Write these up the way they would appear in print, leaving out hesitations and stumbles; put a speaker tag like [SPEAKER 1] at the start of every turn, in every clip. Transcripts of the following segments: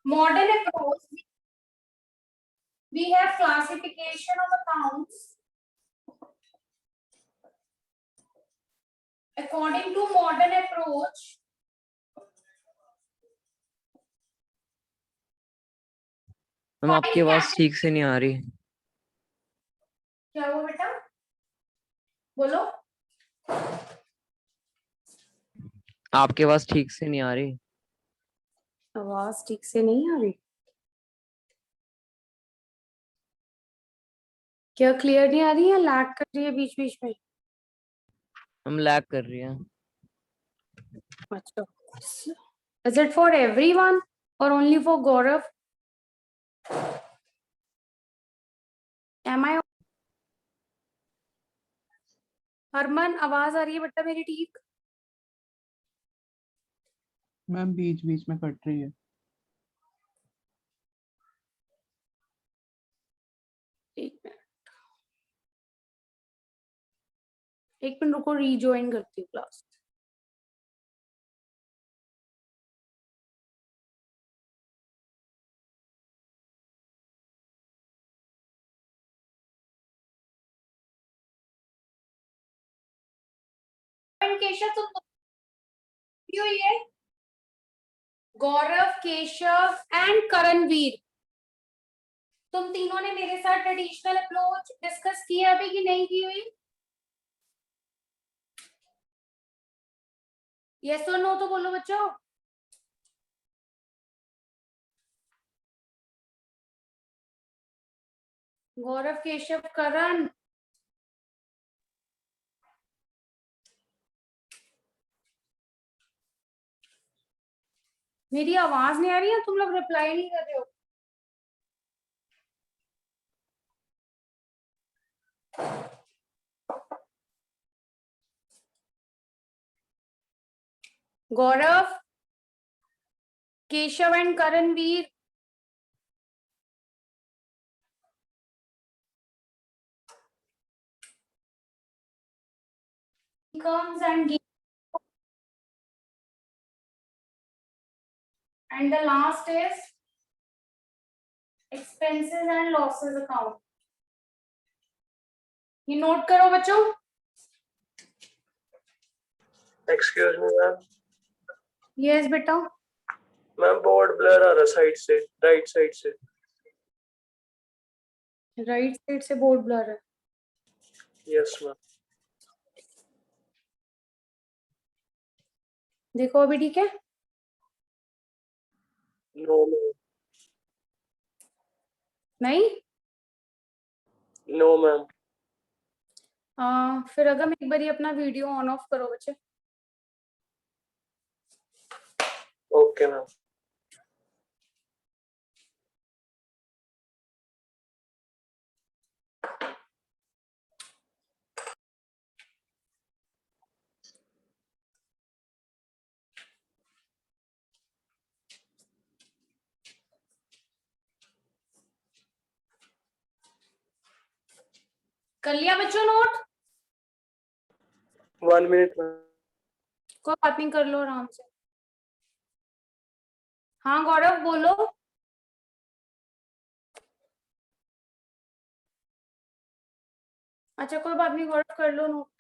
[SPEAKER 1] Modern approach, we have classification of accounts according to modern approach.
[SPEAKER 2] Ma'am आपकी आवाज ठीक से नहीं आ रही।
[SPEAKER 1] क्या हुआ बेटा, बोलो।
[SPEAKER 2] आपकी आवाज ठीक से नहीं आ रही।
[SPEAKER 1] आवाज ठीक से नहीं आ रही? क्या क्लियर नहीं आ रही है, लैग कर रही है बीच बीच में?
[SPEAKER 2] हम लैग कर रही हैं।
[SPEAKER 1] अच्छा, is it for everyone or only for Gaurav? Am I? Harman आवाज आ रही है बेटा मेरी ठीक?
[SPEAKER 3] मैम बीच बीच में कट रही है।
[SPEAKER 1] एक मिनट रुको, रीजॉइन करती हूँ क्लास। केशव तुम ये गौरव, केशव एंड करणवीर, तुम तीनों ने मेरे साथ ट्रेडिशनल अप्रोच डिस्कस किया अभी कि नहीं की हुई? यस और नो तो बोलो बच्चों। गौरव, केशव, करण, मेरी आवाज नहीं आ रही है? तुम लोग रिप्लाई नहीं कर रहे हो। Gaurav, Keshav and Karanvir, incomes and gains, and the last is expenses and losses account. ये नोट करो बच्चों।
[SPEAKER 4] Excuse me ma'am.
[SPEAKER 1] यस बेटा।
[SPEAKER 4] मैम बोर्ड ब्लर आ रहा साइड से, राइट साइड से।
[SPEAKER 1] राइट साइड से बोर्ड ब्लर है?
[SPEAKER 4] Yes ma'am.
[SPEAKER 1] देखो अभी ठीक है?
[SPEAKER 4] No ma'am.
[SPEAKER 1] नहीं?
[SPEAKER 4] No ma'am.
[SPEAKER 1] फिर अगर एक बारी अपना वीडियो ऑन ऑफ करो बच्चे।
[SPEAKER 4] Okay ma'am.
[SPEAKER 1] कर लिया बच्चों नोट?
[SPEAKER 4] 1 minute ma'am.
[SPEAKER 1] कोई बात नहीं, कर लो आराम से। हाँ गौरव बोलो। अच्छा कोई बात नहीं गौरव, कर लो नोट।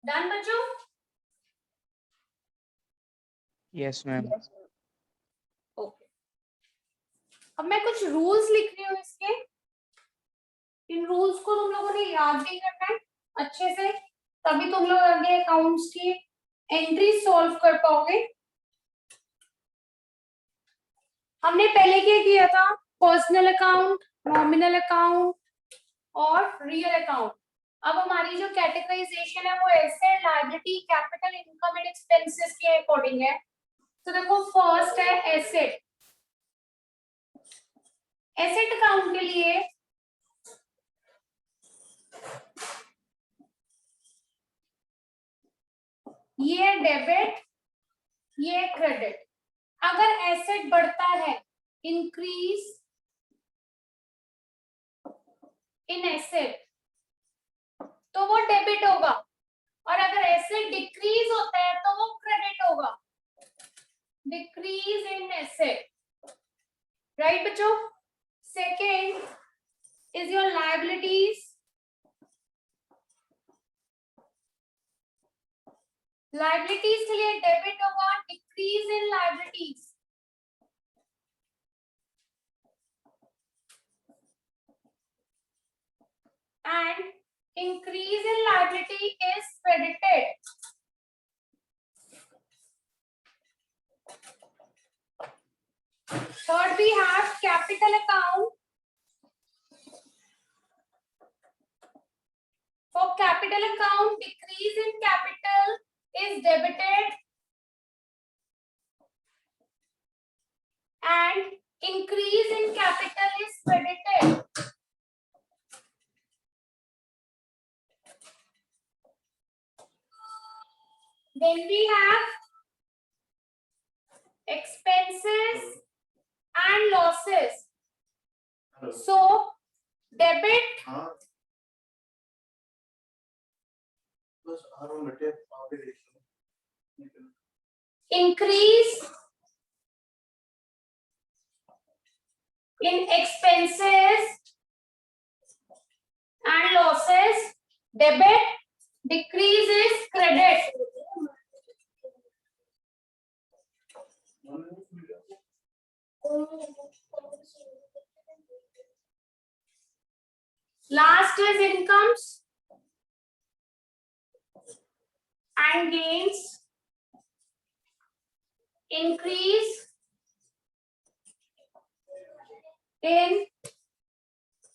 [SPEAKER 1] डन बच्चों?
[SPEAKER 3] Yes ma'am.
[SPEAKER 1] ओके, अब मैं कुछ रूल्स लिख रही हूँ इसके। इन रूल्स को तुम लोगों ने याद भी करना है अच्छे से, तभी तुम लोग आगे अकाउंट्स की एंट्री सॉल्व कर पाओगे। हमने पहले क्या किया था, पर्सनल अकाउंट, नॉमिनल अकाउंट और रियल अकाउंट। अब हमारी जो कैटेगराइजेशन है वो asset, liability, capital, income and expenses के अकॉर्डिंग है। तो देखो फर्स्ट है एसेट। एसेट अकाउंट के लिए ये डेबिट, ये क्रेडिट। अगर एसेट बढ़ता है, इंक्रीज इन एसेट, तो वो डेबिट होगा, और अगर एसेट डिक्रीज होता है तो वो क्रेडिट होगा। डिक्रीज इन एसेट, राइट बच्चों। Second is your liabilities. Liabilities के लिए डेबिट होगा, decrease in liabilities. And increase in liability is credited. Third, we have capital account. For capital account, decrease in capital is debited and increase in capital is credited. Then we have expenses and losses. So debit increase in expenses and losses, debit decreases credit. Last is incomes and gains. Increase in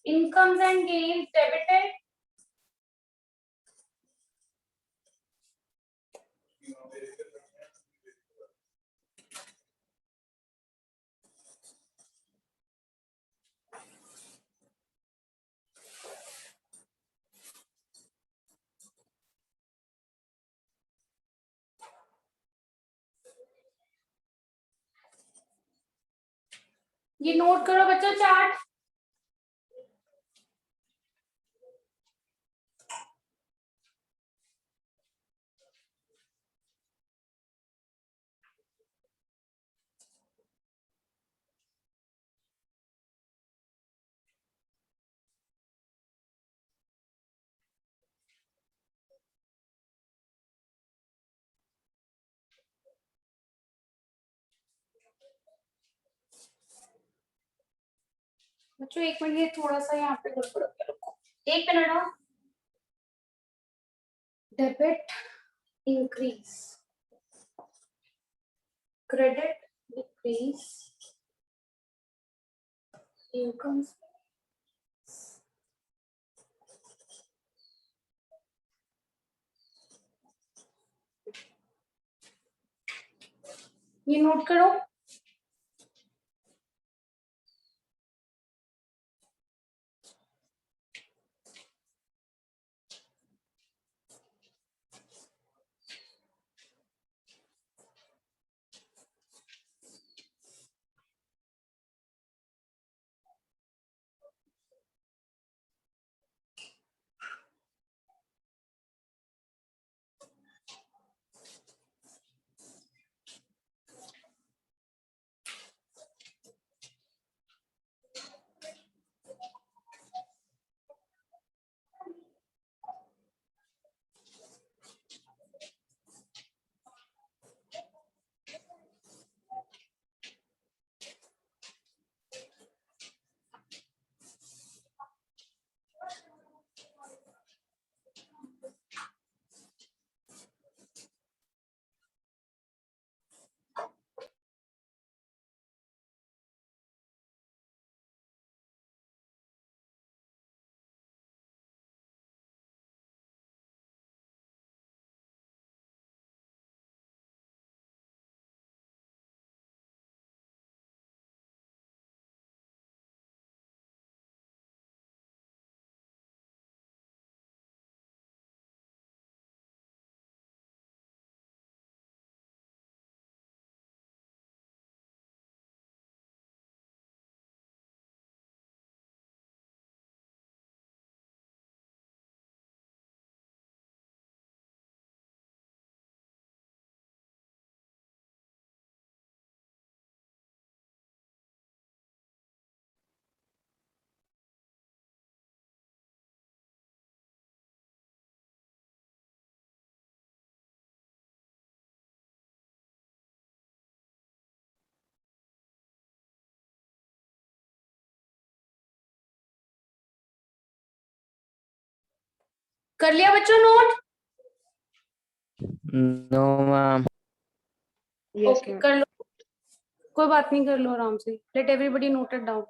[SPEAKER 1] incomes and gains debited. ये note करो बच्चों chart. बच्चों एक minute, ये थोड़ा सा यहाँ पे गड़बड़ हो गया, रुको एक मिनट। हाँ, debit increase, credit decrease, income. ये नोट करो। कर लिया बच्चों नोट?
[SPEAKER 2] No ma'am.
[SPEAKER 1] ओके कर लो, कोई बात नहीं, कर लो आराम से। Let everybody note it down.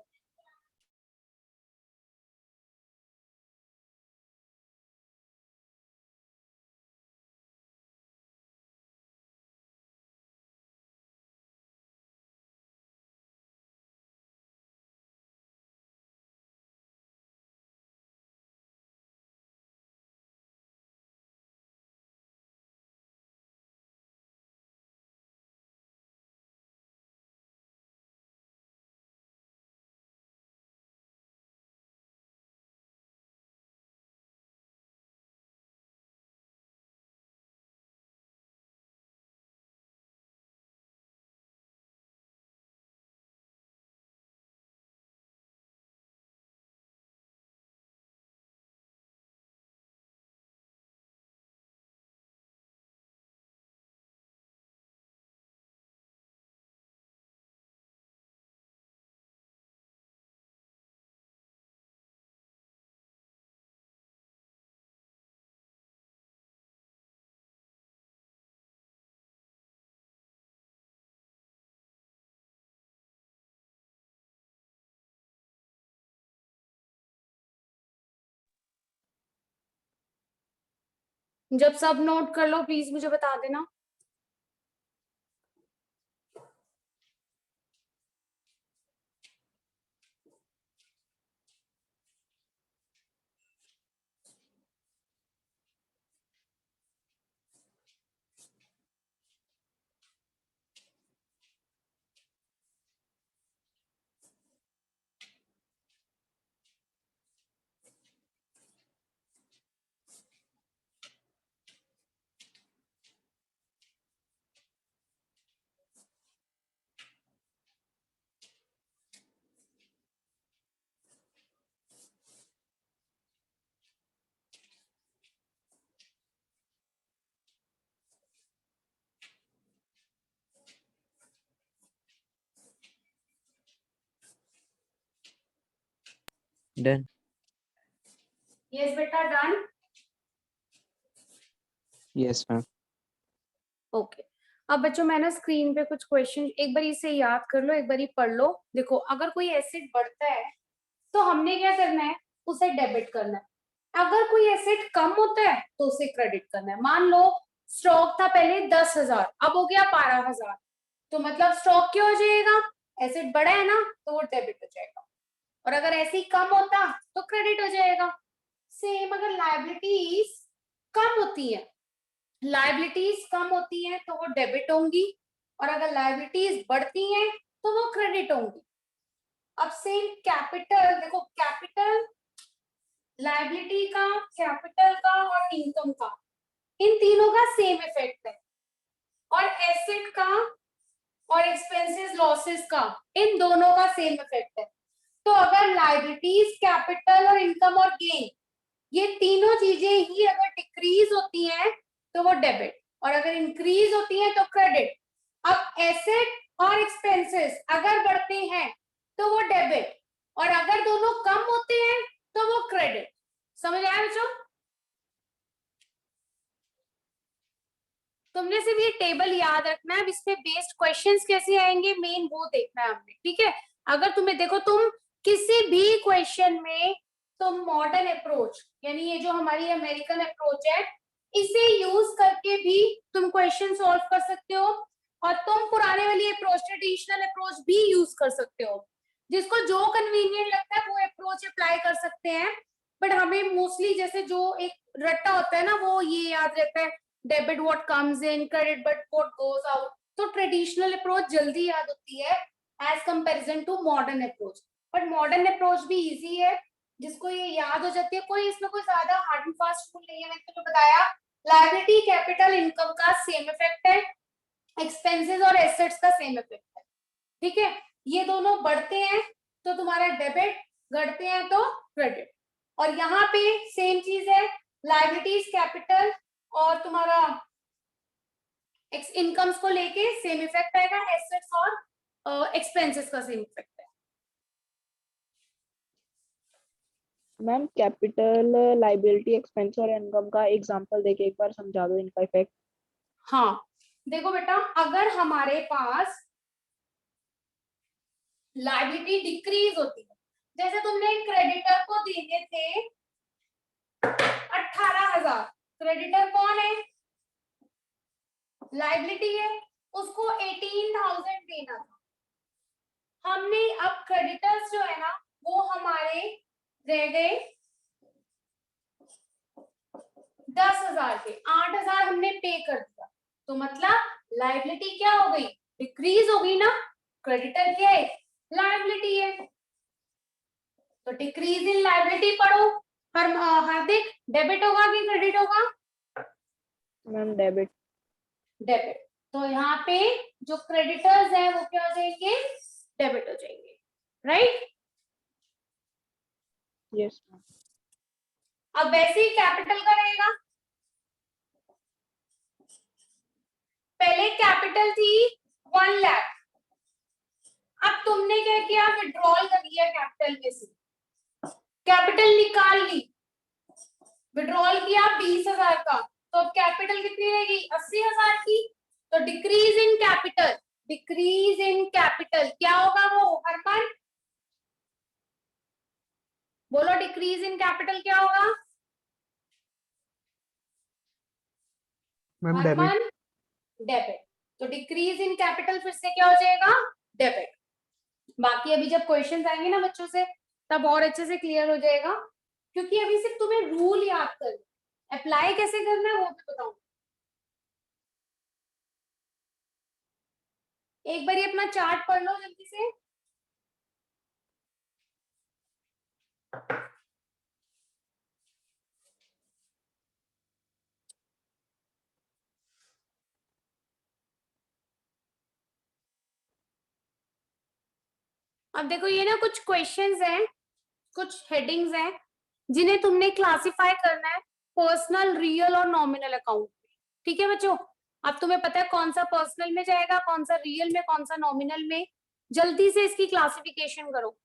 [SPEAKER 1] जब सब नोट कर लो प्लीज मुझे बता देना।
[SPEAKER 2] डन।
[SPEAKER 1] यस बेटा डन।
[SPEAKER 3] Yes ma'am.
[SPEAKER 1] ओके अब बच्चों मैं ना स्क्रीन पे कुछ क्वेश्चन एक बार इसे याद कर लो, एक बार पढ़ लो। देखो अगर कोई एसेट बढ़ता है तो हमने क्या करना है, उसे डेबिट करना है। अगर कोई एसेट कम होता है तो उसे क्रेडिट करना है। मान लो स्टॉक था पहले 10,000, अब हो गया 12,000, तो मतलब स्टॉक क्या हो जाएगा, एसेट बढ़ा है ना तो वो डेबिट हो जाएगा। और अगर ऐसे ही कम होता तो क्रेडिट हो जाएगा। सेम अगर लायबिलिटीज कम होती है, लायबिलिटीज कम होती हैं तो वो डेबिट होंगी, और अगर लायबिलिटीज बढ़ती हैं तो वो क्रेडिट होंगी। अब सेम कैपिटल, देखो कैपिटल, लायबिलिटी का, कैपिटल का और इनकम का, इन तीनों का सेम इफेक्ट है। और एसेट का और एक्सपेंसेस लॉसेस का, इन दोनों का सेम इफेक्ट है। तो अगर लायबिलिटीज, कैपिटल और इनकम और गेन, ये तीनों चीजें ही अगर डिक्रीज होती हैं तो वो डेबिट, और अगर इंक्रीज होती हैं तो क्रेडिट। अब एसेट और एक्सपेंसेस अगर बढ़ते हैं तो वो डेबिट, और अगर दोनों कम होते हैं तो वो क्रेडिट। समझ आया बच्चों? तुमने सिर्फ ये टेबल याद रखना है, अब इस पे बेस्ड क्वेश्चंस कैसे आएंगे मेन वो देखना है हमने, ठीक है। अगर तुम्हें देखो तुम किसी भी क्वेश्चन में तुम मॉडर्न अप्रोच, यानी ये जो हमारी अमेरिकन अप्रोच है, इसे यूज करके भी तुम क्वेश्चन सॉल्व कर सकते हो, और तुम पुराने वाली अप्रोच, ट्रेडिशनल अप्रोच भी यूज कर सकते हो। जिसको जो कन्वीनियंट लगता है वो अप्रोच अप्लाई कर सकते हैं। बट हमें मोस्टली जैसे जो एक रट्टा होता है ना, वो ये याद रहता है, debit what comes in, credit but what goes out. तो ट्रेडिशनल अप्रोच जल्दी याद होती है as comparison to modern approach. But modern approach भी इजी है, जिसको ये याद हो जाती है। कोई इसमें कोई ज्यादा हार्ड एंड फास्ट रूल नहीं है। मैंने तुम्हें बताया लायबिलिटी, कैपिटल, इनकम का सेम इफेक्ट है, एक्सपेंसेस और एसेट्स का सेम इफेक्ट है, ठीक है। ये दोनों बढ़ते हैं तो तुम्हारा डेबिट, घटते हैं तो क्रेडिट। और यहाँ पे सेम चीज है, लायबिलिटीज, कैपिटल और तुम्हारा इनकम्स को लेके सेम इफेक्ट आएगा, एसेट्स और एक्सपेंसेस का सेम इफेक्ट है।
[SPEAKER 5] मैम कैपिटल लाइबिलिटी एक्सपेंस और इनकम का एग्जांपल देके एक बार समझा दो इनका इफेक्ट।
[SPEAKER 1] हाँ देखो बेटा, अगर हमारे पास लाइबिलिटी डिक्रीज होती है, जैसे तुमने क्रेडिटर को देने थे 18,000, क्रेडिटर कौन है, लाइबिलिटी है, उसको 18,000 देना था। हमने अब क्रेडिटर्स जो है ना वो हमारे रह गए 10,000 के, 8,000 हमने पे कर दिया, तो मतलब लाइबिलिटी क्या हो गई, डिक्रीज हो गई ना। क्रेडिटर क्या है, लाइबिलिटी है, तो डिक्रीज इन लाइबिलिटी पढ़ो। हार्दिक, डेबिट होगा कि क्रेडिट होगा,
[SPEAKER 5] मैम डेबिट।
[SPEAKER 1] डेबिट। तो यहाँ पे जो क्रेडिटर्स हैं वो क्या हो जाएंगे, डेबिट हो जाएंगे, राइट।
[SPEAKER 5] Yes ma'am.
[SPEAKER 1] अब वैसे ही कैपिटल का रहेगा, पहले कैपिटल थी 1 लाख, अब तुमने क्या किया, विड्रॉल कर लिया कैपिटल में से, कैपिटल निकाल ली, विड्रॉल किया 20,000 का, तो अब कैपिटल कितनी रहेगी, 80,000 की। तो decrease in capital, decrease in capital क्या होगा वो, हरमन बोलो, डिक्रीज इन कैपिटल क्या होगा,
[SPEAKER 3] मैम डेबिट।
[SPEAKER 1] हरमन, डेबिट। तो डिक्रीज इन कैपिटल फिर से क्या हो जाएगा, डेबिट। बाकी अभी जब क्वेश्चंस आएंगे ना बच्चों से तब और अच्छे से क्लियर हो जाएगा, क्योंकि अभी सिर्फ तुम्हें रूल याद कर, अप्लाई कैसे करना है वो भी बताऊं। एक बार अपना चार्ट पढ़ लो जल्दी से। अब देखो ये ना कुछ क्वेश्चंस हैं, कुछ हेडिंग्स हैं जिन्हें तुमने क्लासिफाई करना है पर्सनल, रियल और नॉमिनल अकाउंट में। ठीक है बच्चों, अब तुम्हें पता है कौन सा पर्सनल में जाएगा, कौन सा रियल में, कौन सा नॉमिनल में, जल्दी से इसकी क्लासिफिकेशन करो।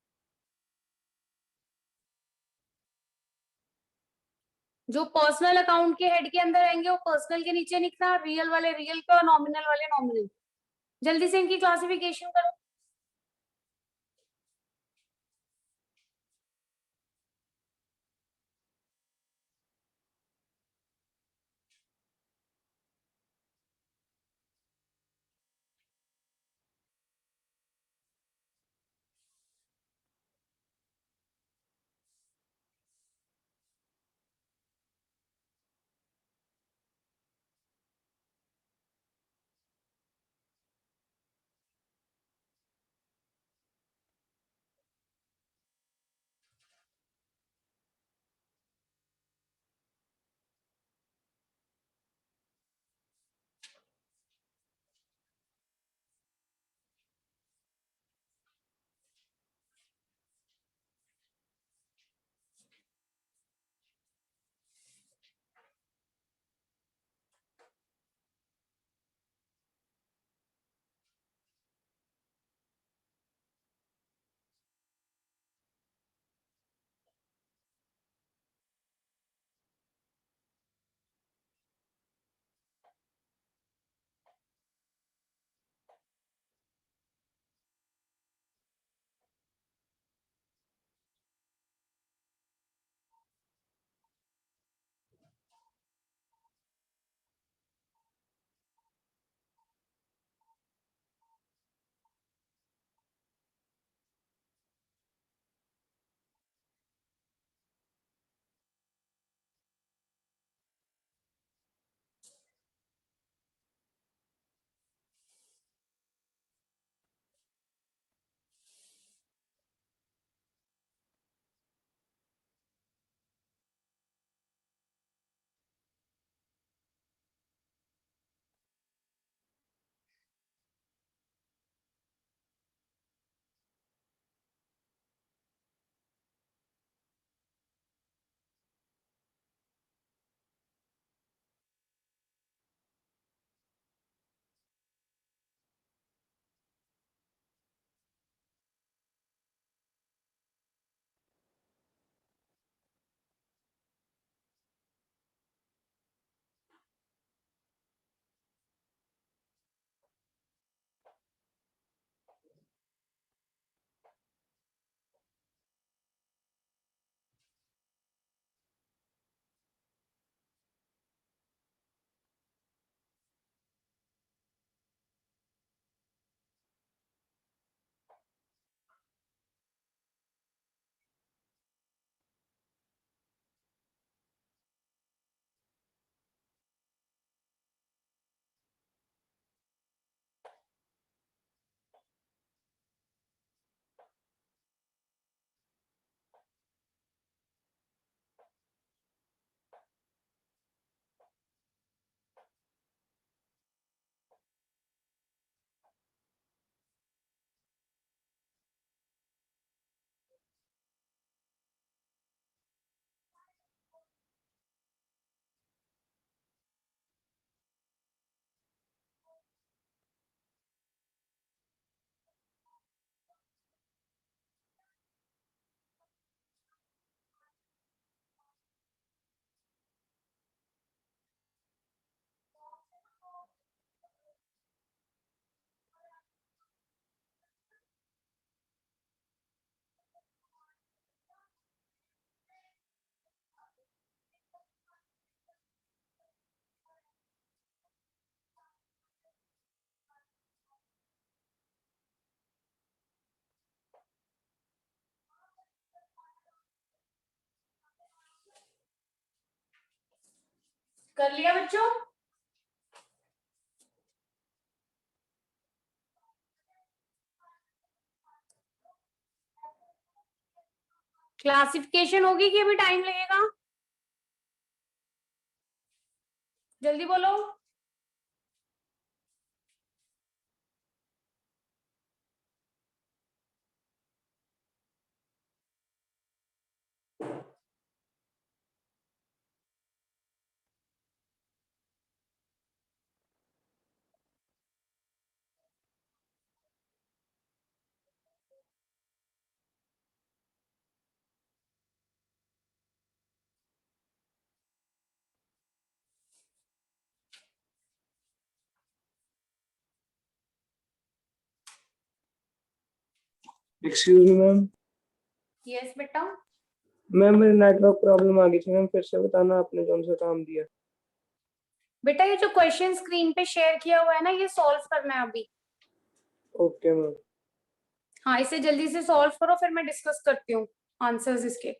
[SPEAKER 1] जो पर्सनल अकाउंट के हेड के अंदर आएंगे वो पर्सनल के नीचे लिखना, रियल वाले रियल के और नॉमिनल वाले नॉमिनल। जल्दी से इनकी क्लासिफिकेशन करो। कर लिया बच्चों? क्लासिफिकेशन होगी कि अभी टाइम लगेगा? जल्दी बोलो।
[SPEAKER 4] Excuse me ma'am.
[SPEAKER 1] यस बेटा।
[SPEAKER 4] मैम मेरे नेटवर्क प्रॉब्लम आ गई थी मैम, फिर से बताना आपने कौन सा काम दिया।
[SPEAKER 1] बेटा ये जो क्वेश्चन स्क्रीन पे शेयर किया हुआ है ना, ये सॉल्व करना है अभी।
[SPEAKER 4] Okay ma'am.
[SPEAKER 1] हाँ, इसे जल्दी से सॉल्व करो, फिर मैं डिस्कस करती हूँ आंसर्स इसके।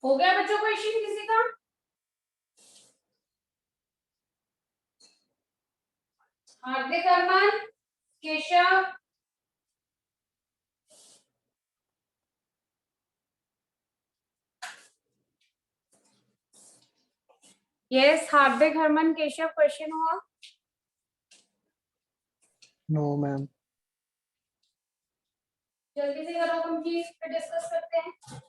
[SPEAKER 1] हो गया बच्चों क्वेश्चन किसी का? हार्दिक अरमान, केशव, यस हार्दिक हरमन केशव क्वेश्चन हुआ?
[SPEAKER 3] No ma'am.
[SPEAKER 1] जल्दी से करो कंप्लीट, फिर डिस्कस करते हैं।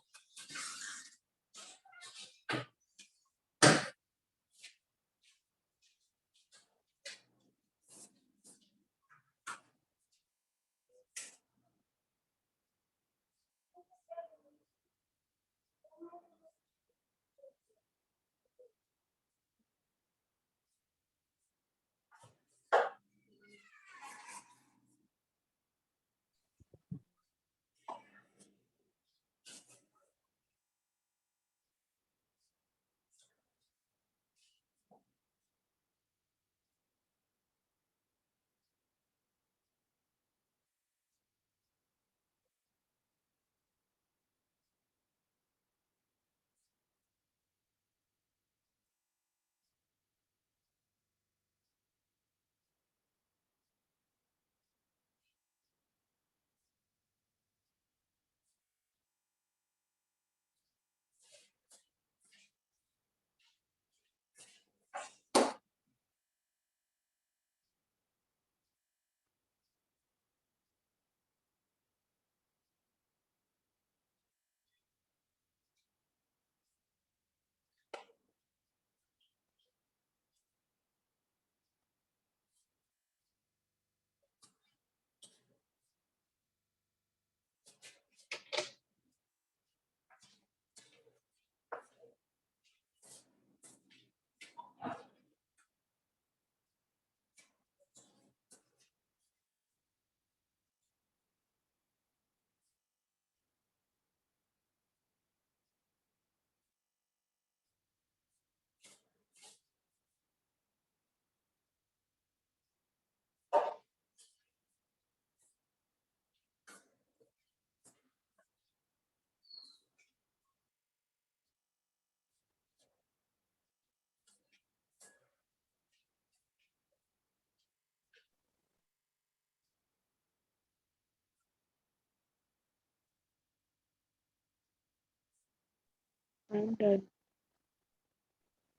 [SPEAKER 5] I'm done.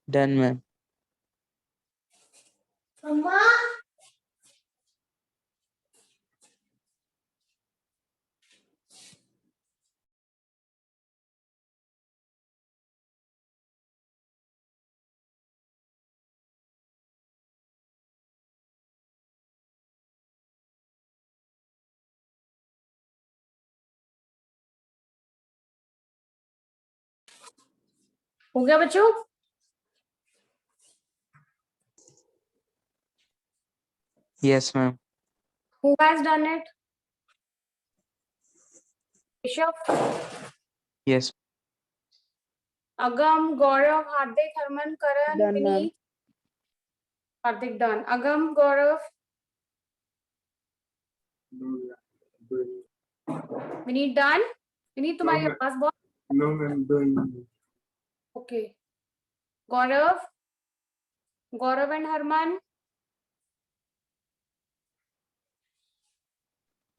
[SPEAKER 3] Done ma'am.
[SPEAKER 1] अम्मा हो गया बच्चों?
[SPEAKER 3] Yes ma'am.
[SPEAKER 1] Who has done it? Keshav,
[SPEAKER 3] yes.
[SPEAKER 1] Agam, Gaurav, Hardik, Harman, Karan,
[SPEAKER 5] Done, ma'am.
[SPEAKER 1] Vineet. Hardik done. Agam, Gaurav, Vineet done. Vineet तुम्हारी आवाज बहुत
[SPEAKER 4] No, I'm doing.
[SPEAKER 1] Okay. Gaurav, Gaurav and Harman,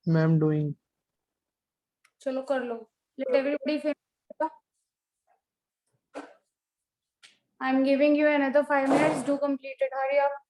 [SPEAKER 3] ma'am doing.
[SPEAKER 1] चलो कर लो। Let everybody finish. I am giving you another 5 minutes, do complete it, hurry up.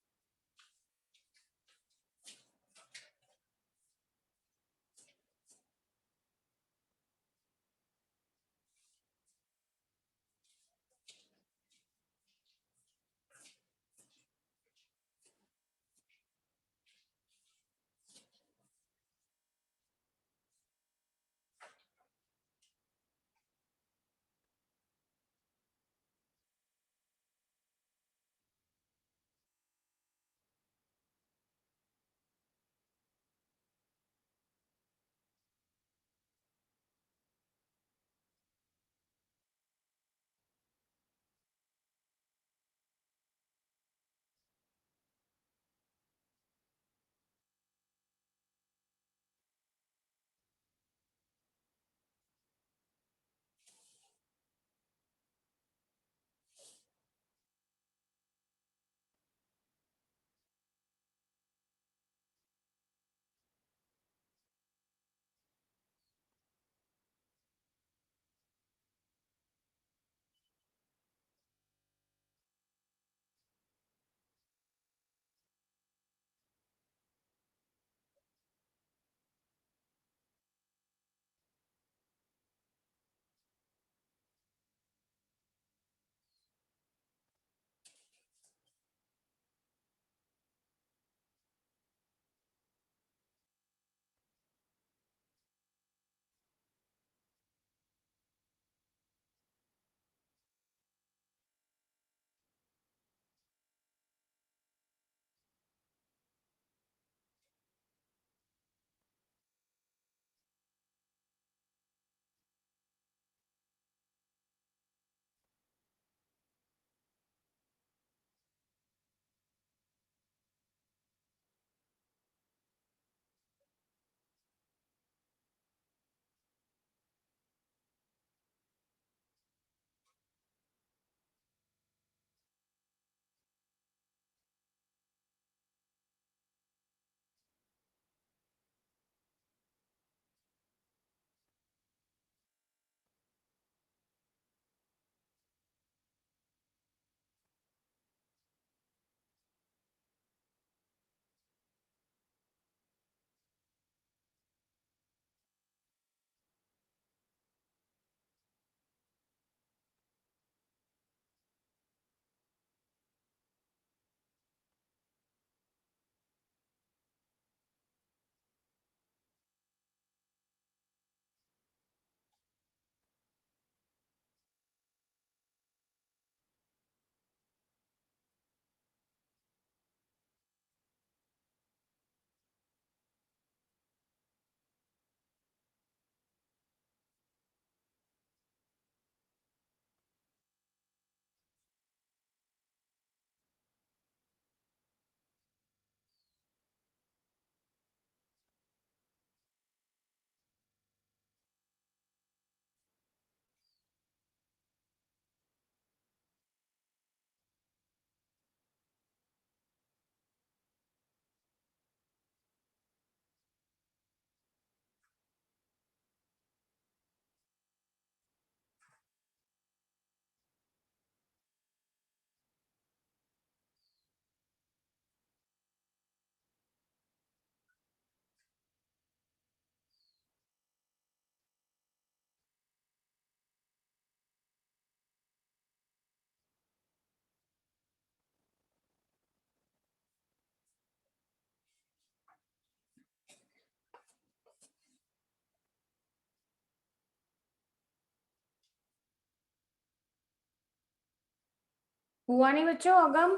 [SPEAKER 1] हुआ नहीं बच्चों? अगम,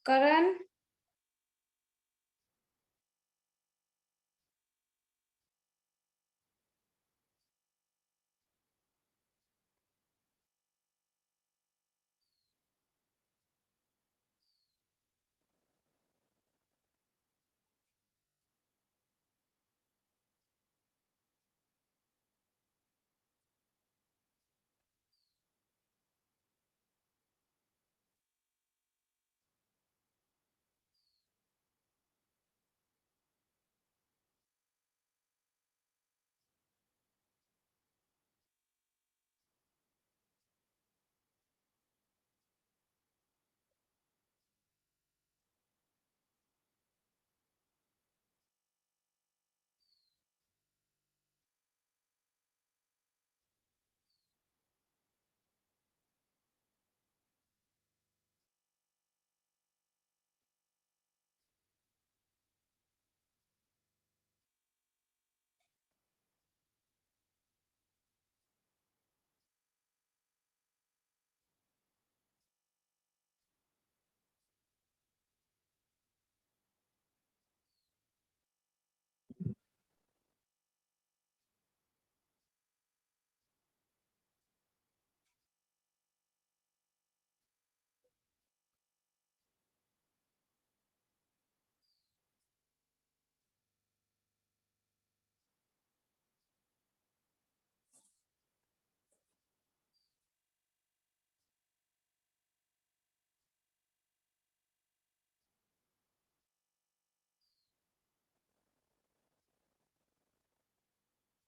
[SPEAKER 1] करण,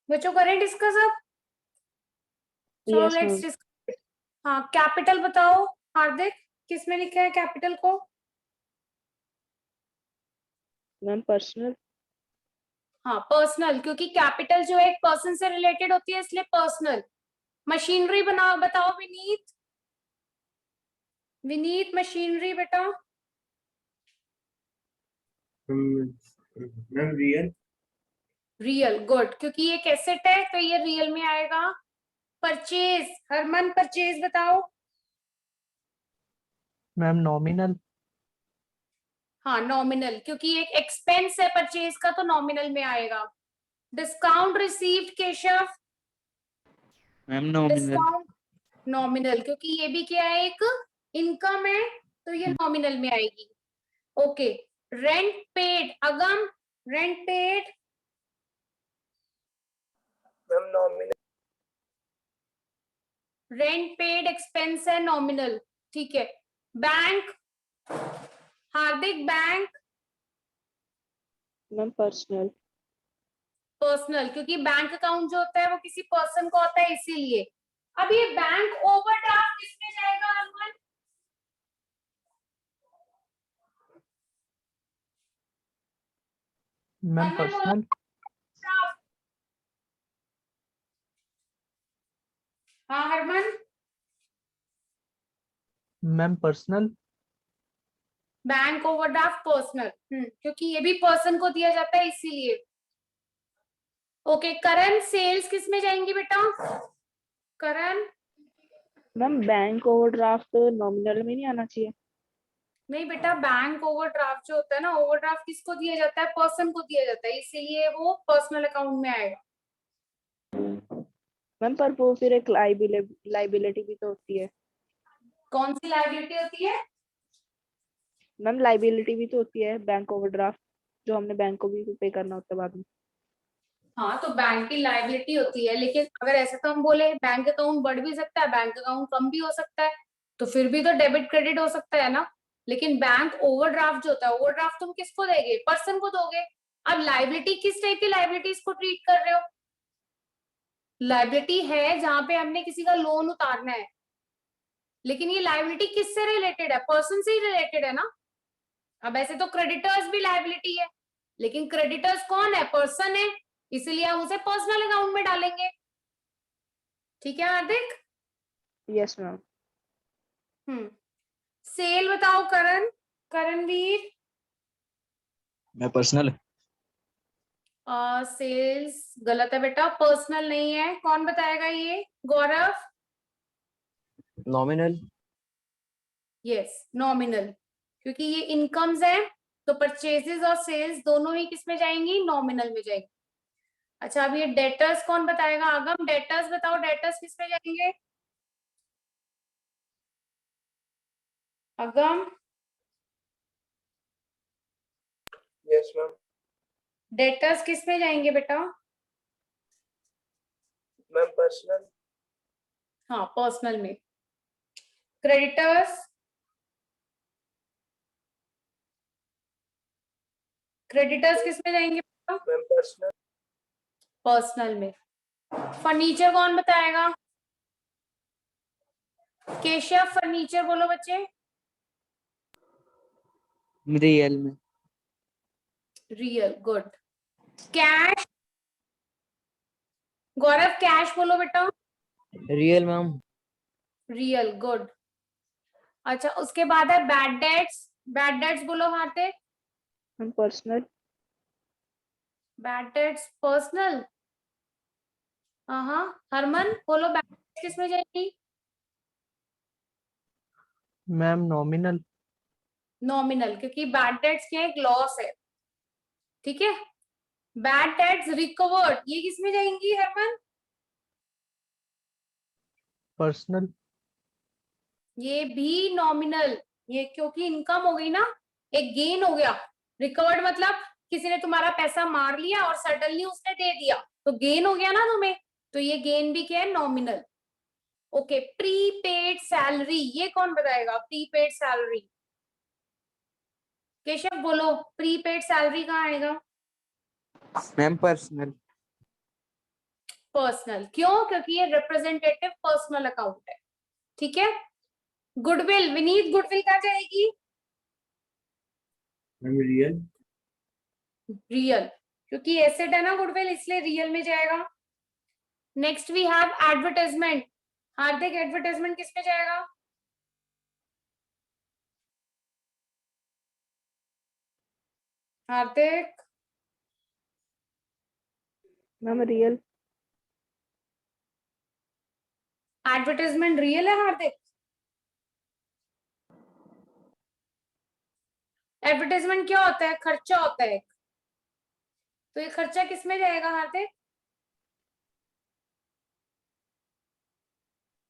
[SPEAKER 1] बच्चों करें डिस्कस अब? चलो
[SPEAKER 5] Yes,
[SPEAKER 1] लेट्स
[SPEAKER 5] ma'am.
[SPEAKER 1] डिस्कस। हाँ, कैपिटल बताओ हार्दिक, किसमें लिखा है कैपिटल को?
[SPEAKER 5] Ma'am, personal.
[SPEAKER 1] हाँ पर्सनल, क्योंकि कैपिटल जो है एक पर्सन से रिलेटेड होती है इसलिए पर्सनल। मशीनरी बनाओ, बताओ विनीत। विनीत मशीनरी बेटा।
[SPEAKER 6] Ma'am real.
[SPEAKER 1] रियल, गुड, क्योंकि ये एसेट है तो ये रियल में आएगा। परचेज, हरमन परचेज बताओ।
[SPEAKER 3] Ma'am nominal.
[SPEAKER 1] हाँ नॉमिनल, क्योंकि एक एक्सपेंस है परचेज का तो नॉमिनल में आएगा। Discount received Keshav.
[SPEAKER 3] Ma'am nominal.
[SPEAKER 1] Discount nominal, क्योंकि ये भी क्या है, एक इनकम है तो ये नॉमिनल में आएगी। ओके, रेंट पेड, अगम, rent paid.
[SPEAKER 4] Ma'am nominal.
[SPEAKER 1] Rent paid expense है नॉमिनल, ठीक है। बैंक, हार्दिक बैंक।
[SPEAKER 5] Ma'am, personal.
[SPEAKER 1] पर्सनल, क्योंकि बैंक अकाउंट जो होता है वो किसी पर्सन का होता है इसीलिए। अब ये बैंक ओवरड्राफ्ट किसमें जाएगा अरमान?
[SPEAKER 3] मैम
[SPEAKER 1] अरमान बोलो।
[SPEAKER 3] पर्सनल।
[SPEAKER 1] overdraft। हाँ Harman.
[SPEAKER 3] Ma'am personal.
[SPEAKER 1] Bank overdraft personal, क्योंकि ये भी पर्सन को दिया जाता है इसीलिए। ओके, करंट सेल्स किस में जाएंगी बेटा? करण,
[SPEAKER 5] Ma'am, बैंक ओवरड्राफ्ट नॉमिनल में नहीं आना चाहिए.
[SPEAKER 1] नहीं बेटा, बैंक ओवरड्राफ्ट जो होता है ना, ओवरड्राफ्ट किसको दिया जाता है? पर्सन को दिया जाता है, इसीलिए वो पर्सनल अकाउंट में आएगा।
[SPEAKER 5] मैम पर वो फिर एक लाइबिलिटी भी तो होती है.
[SPEAKER 1] कौन सी लायबिलिटी होती है?
[SPEAKER 5] मैम लाइबिलिटी भी तो होती है बैंक ओवरड्राफ्ट, जो हमने बैंक को भी पे करना होता है बाद में.
[SPEAKER 1] हाँ तो बैंक की लायबिलिटी होती है, लेकिन अगर ऐसे तो हम बोले बैंक अकाउंट बढ़ भी सकता है, बैंक अकाउंट कम भी हो सकता है, तो फिर भी तो डेबिट क्रेडिट हो सकता है ना। लेकिन बैंक ओवरड्राफ्ट जो होता है, ओवरड्राफ्ट तुम किसको देगे? पर्सन को दोगे। अब लायबिलिटी किस टाइप की लायबिलिटीज को ट्रीट कर रहे हो? लायबिलिटी है जहां पे हमने किसी का लोन उतारना है, लेकिन ये लायबिलिटी किससे रिलेटेड है? पर्सन से ही रिलेटेड है ना। अब ऐसे तो क्रेडिटर्स भी लायबिलिटी है, लेकिन क्रेडिटर्स कौन है? पर्सन है, इसलिए हम उसे पर्सनल अकाउंट में डालेंगे। ठीक है हार्दिक?
[SPEAKER 5] Yes ma'am.
[SPEAKER 1] सेल बताओ करण, करणवीर।
[SPEAKER 3] मैं पर्सनल।
[SPEAKER 1] सेल्स गलत है बेटा, पर्सनल नहीं है। कौन बताएगा ये? गौरव।
[SPEAKER 2] नॉमिनल।
[SPEAKER 1] यस नॉमिनल, क्योंकि ये इनकम्स है तो परचेजेस और सेल्स दोनों ही किस में जाएंगी, नॉमिनल में जाएंगी। अच्छा अब ये डेटर्स कौन बताएगा, आगम डेटर्स बताओ, डेटर्स किस में जाएंगे, अगम
[SPEAKER 4] यस मैम।
[SPEAKER 1] डेटर्स किस में जाएंगे बेटा,
[SPEAKER 4] मैम पर्सनल।
[SPEAKER 1] हाँ पर्सनल में। क्रेडिटर्स, क्रेडिटर्स किस में जाएंगे बेटा,
[SPEAKER 4] मैम पर्सनल।
[SPEAKER 1] पर्सनल में। फर्नीचर कौन बताएगा, केशव फर्नीचर बोलो बच्चे,
[SPEAKER 3] रियल में।
[SPEAKER 1] Real, good. कैश, गौरव कैश बोलो बेटा,
[SPEAKER 2] रियल मैम।
[SPEAKER 1] Real, good. अच्छा उसके बाद है बैड डेट्स, बैड डेट्स बोलो Hardik,
[SPEAKER 5] ma'am personal.
[SPEAKER 1] Bad debts personal, हाँ हरमन बोलो बैड डेट्स किस में जाएगी,
[SPEAKER 3] मैम नॉमिनल।
[SPEAKER 1] नॉमिनल, क्योंकि बैड डेट्स क्या है, एक लॉस है, ठीक है। बैड डेट्स रिकवर्ड ये किस में जाएंगी हरमन,
[SPEAKER 3] पर्सनल।
[SPEAKER 1] ये भी नॉमिनल, ये क्योंकि इनकम हो गई ना, एक गेन हो गया। रिकवर्ड मतलब किसी ने तुम्हारा पैसा मार लिया और सडनली उसने दे दिया, तो गेन हो गया ना तुम्हें, तो ये गेन भी क्या है, नॉमिनल। ओके प्रीपेड सैलरी, ये कौन बताएगा, प्रीपेड सैलरी, केशव बोलो प्रीपेड सैलरी कहाँ आएगा,
[SPEAKER 3] मैम पर्सनल।
[SPEAKER 1] पर्सनल, क्यों, क्योंकि ये रिप्रेजेंटेटिव पर्सनल अकाउंट है, ठीक है। गुडविल, विनीत गुडविल कहाँ जाएगी,
[SPEAKER 3] मैम रियल।
[SPEAKER 1] रियल, क्योंकि एसेट है ना गुडविल, इसलिए रियल में जाएगा। Next we have advertisement, Hardik advertisement किस में जाएगा, Hardik,
[SPEAKER 5] ma'am real.
[SPEAKER 1] Advertisement real है हार्दिक, एडवर्टाइजमेंट क्या होता है, खर्चा होता है, तो ये खर्चा किस में जाएगा हार्दिक,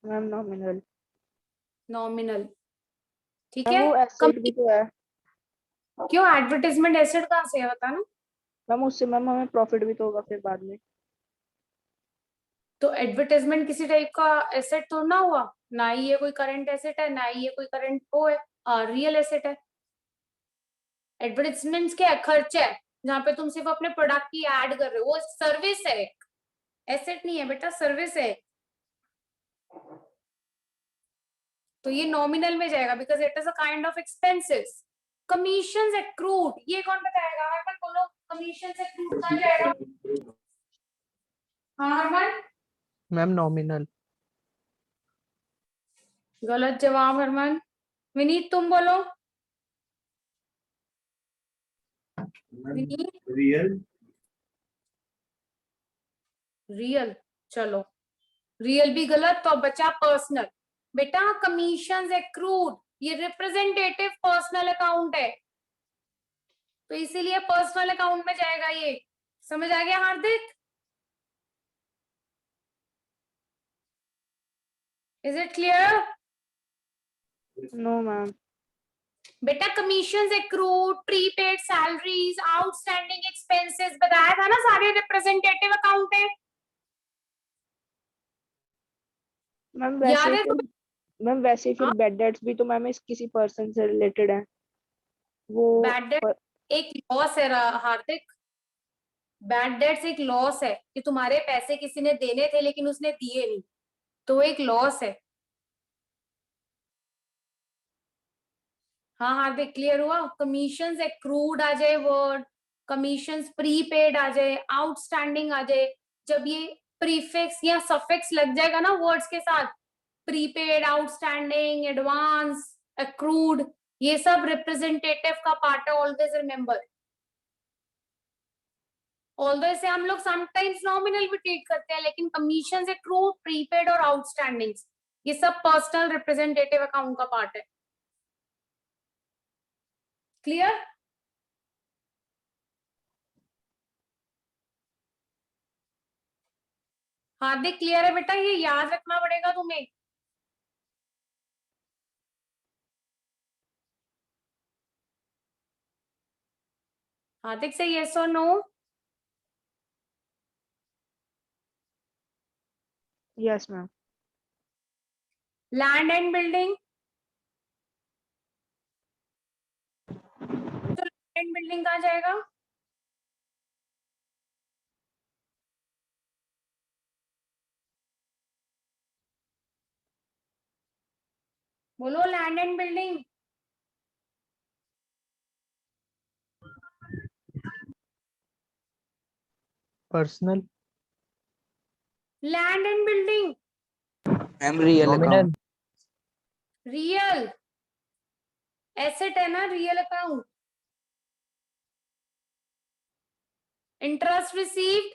[SPEAKER 5] मैम नॉमिनल।
[SPEAKER 1] नॉमिनल, ठीक
[SPEAKER 5] मैम
[SPEAKER 1] है।
[SPEAKER 5] वो एसेट भी तो है।
[SPEAKER 1] क्यों एडवर्टाइजमेंट एसेट कहाँ से है बताना,
[SPEAKER 5] मैम उससे मैम हमें प्रॉफिट भी तो होगा फिर बाद में।
[SPEAKER 1] तो एडवर्टाइजमेंट किसी टाइप का एसेट तो ना हुआ, ना ही ये कोई करंट एसेट है, ना ही ये कोई करंट वो है, रियल एसेट है। एडवर्टाइजमेंट क्या है, खर्चा है, जहाँ पे तुम सिर्फ अपने प्रोडक्ट की एड कर रहे हो, वो सर्विस है, एसेट नहीं है बेटा, सर्विस है, तो ये नॉमिनल में जाएगा because it is a kind of expenses. Commission accrued, ये कौन बताएगा, हरमन बोलो कमीशन एक्रूड कहाँ जाएगा, हाँ हरमन,
[SPEAKER 3] मैम नॉमिनल।
[SPEAKER 1] गलत जवाब हरमन। विनीत तुम बोलो, विनीत,
[SPEAKER 3] रियल।
[SPEAKER 1] रियल, चलो रियल भी गलत, तो बचा पर्सनल। बेटा कमीशन एक्रूड ये रिप्रेजेंटेटिव पर्सनल अकाउंट है, तो इसीलिए पर्सनल अकाउंट में जाएगा ये, समझ आ गया Hardik, is it clear.
[SPEAKER 5] No ma'am.
[SPEAKER 1] बेटा commission accrued, prepaid salaries, outstanding expenses बताया था ना, सारे रिप्रेजेंटेटिव अकाउंट है,
[SPEAKER 5] मैम वैसे
[SPEAKER 1] याद
[SPEAKER 5] ही
[SPEAKER 1] है
[SPEAKER 5] फिर मैम वैसे ही फिर
[SPEAKER 1] हाँ?
[SPEAKER 5] बैड डेट्स भी तो मैम इस किसी पर्सन से रिलेटेड है वो।
[SPEAKER 1] बैड डेट एक लॉस है हार्दिक, बैड डेट्स एक लॉस है कि तुम्हारे पैसे किसी ने देने थे लेकिन उसने दिए नहीं, तो वो एक लॉस है। हाँ हार्दिक क्लियर हुआ, कमीशन एक्रूड आ जाए वर्ड, कमीशन प्रीपेड आ जाए, आउटस्टैंडिंग आ जाए, जब ये प्रीफिक्स या सफिक्स लग जाएगा ना वर्ड्स के साथ, प्रीपेड, आउटस्टैंडिंग, एडवांस, एक्रूड, ये सब रिप्रेजेंटेटिव का पार्ट है, ऑलवेज रिमेंबर। ऑल्दो इसे हम लोग समटाइम्स नॉमिनल भी ट्रीट करते हैं, लेकिन कमीशन एक्रूड, प्रीपेड और आउटस्टैंडिंग ये सब पर्सनल रिप्रेजेंटेटिव अकाउंट का पार्ट है। क्लियर? हार्दिक क्लियर है बेटा, ये याद रखना पड़ेगा तुम्हें। हार्दिक से यस और no?
[SPEAKER 5] Yes ma'am.
[SPEAKER 1] Land and building, तो लैंड एंड बिल्डिंग कहाँ जाएगा? बोलो land and building.
[SPEAKER 3] Personal.
[SPEAKER 1] Land and building,
[SPEAKER 3] ma'am real
[SPEAKER 2] nominal.
[SPEAKER 3] Account.
[SPEAKER 1] Real asset है ना, real account. Interest received,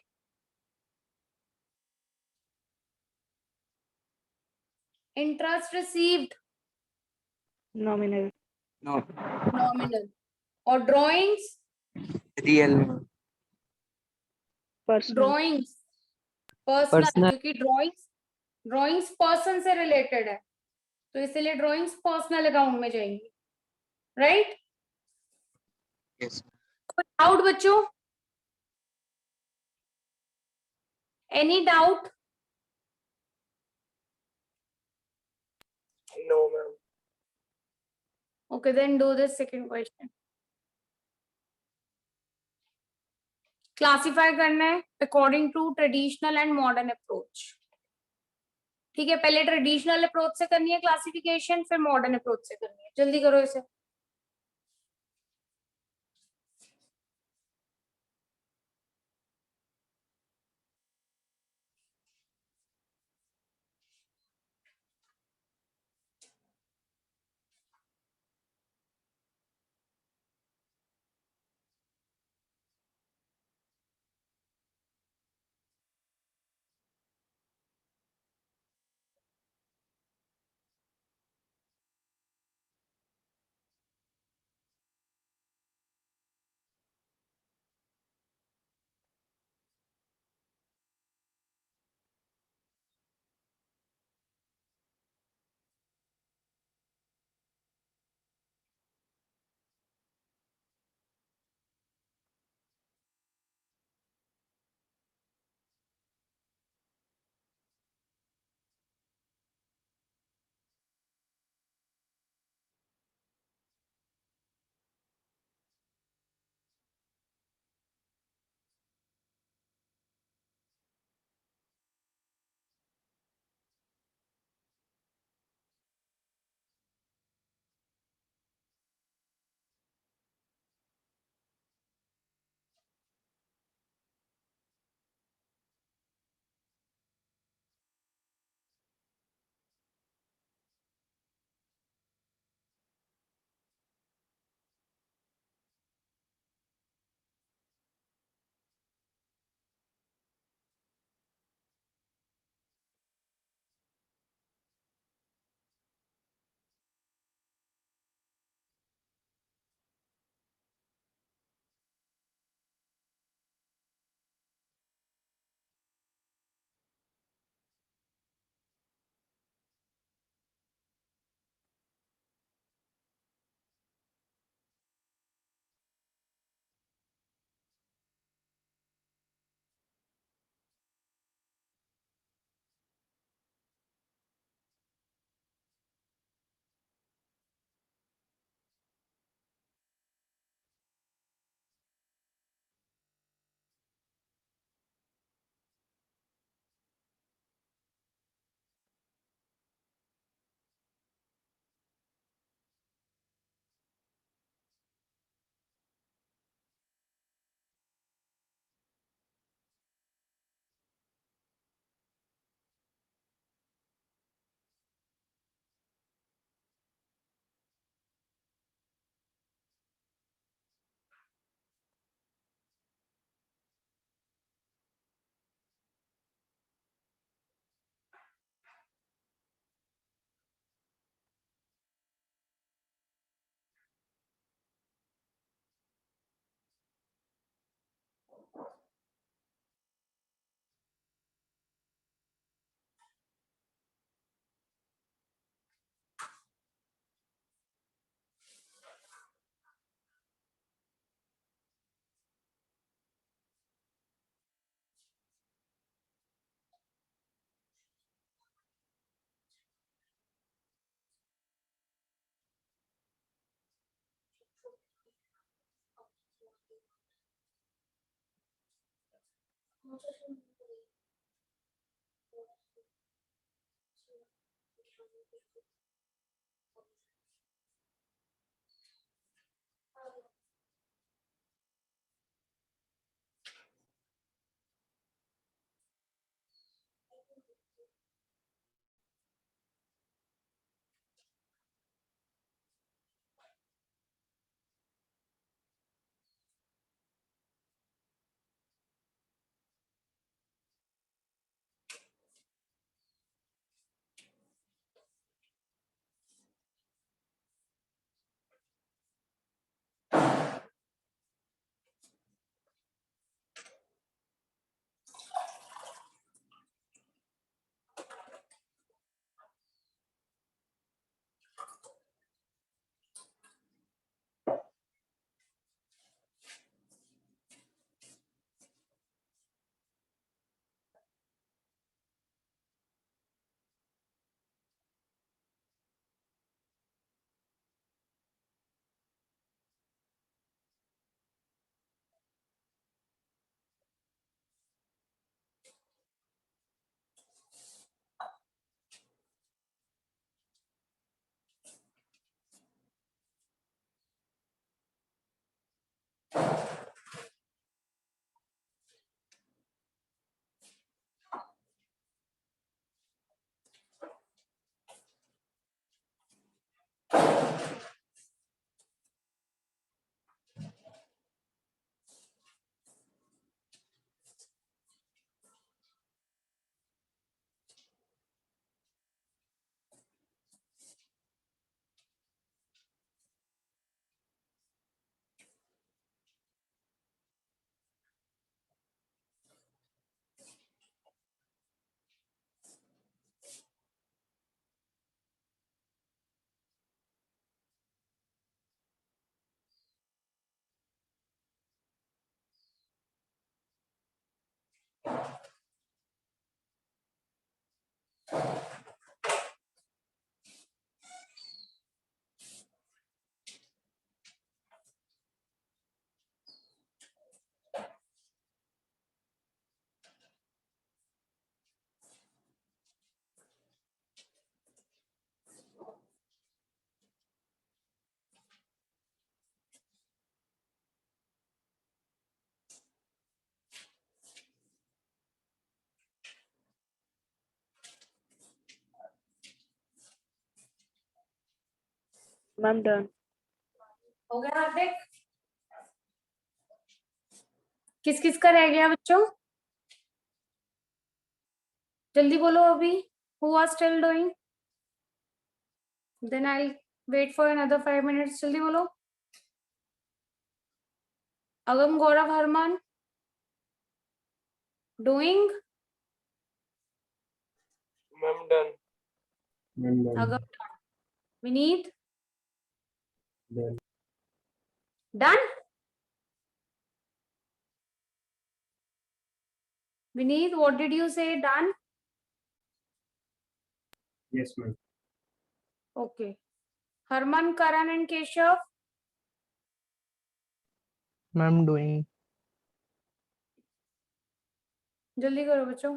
[SPEAKER 1] interest received
[SPEAKER 5] nominal.
[SPEAKER 1] Nominal. और drawings,
[SPEAKER 3] real.
[SPEAKER 5] Personal.
[SPEAKER 1] Drawings personal,
[SPEAKER 2] personal.
[SPEAKER 1] क्योंकि drawings drawings person से related है, तो इसलिए drawings personal account में जाएंगी। राइट?
[SPEAKER 3] यस।
[SPEAKER 1] कोई डाउट बच्चों? Any doubt?
[SPEAKER 4] No ma'am.
[SPEAKER 1] Okay, then do the second question. Classify करना है according to traditional and modern approach. ठीक है, पहले ट्रेडिशनल अप्रोच से करनी है क्लासिफिकेशन, फिर मॉडर्न अप्रोच से करनी है। जल्दी करो इसे।
[SPEAKER 5] Ma'am done.
[SPEAKER 1] हो गया हार्दिक? किस किस का रह गया बच्चों? जल्दी बोलो अभी। Who are still doing? Then I'll wait for another 5 minutes. जल्दी बोलो। अगम, गौरव, Harman doing?
[SPEAKER 4] Ma'am done.
[SPEAKER 1] Agam done. Vineet
[SPEAKER 4] Done.
[SPEAKER 1] done? Vineet, what did you say? Done?
[SPEAKER 4] Yes, ma'am.
[SPEAKER 1] Okay. Harman, Karan and Keshav?
[SPEAKER 3] Ma'am doing.
[SPEAKER 1] जल्दी करो बच्चों।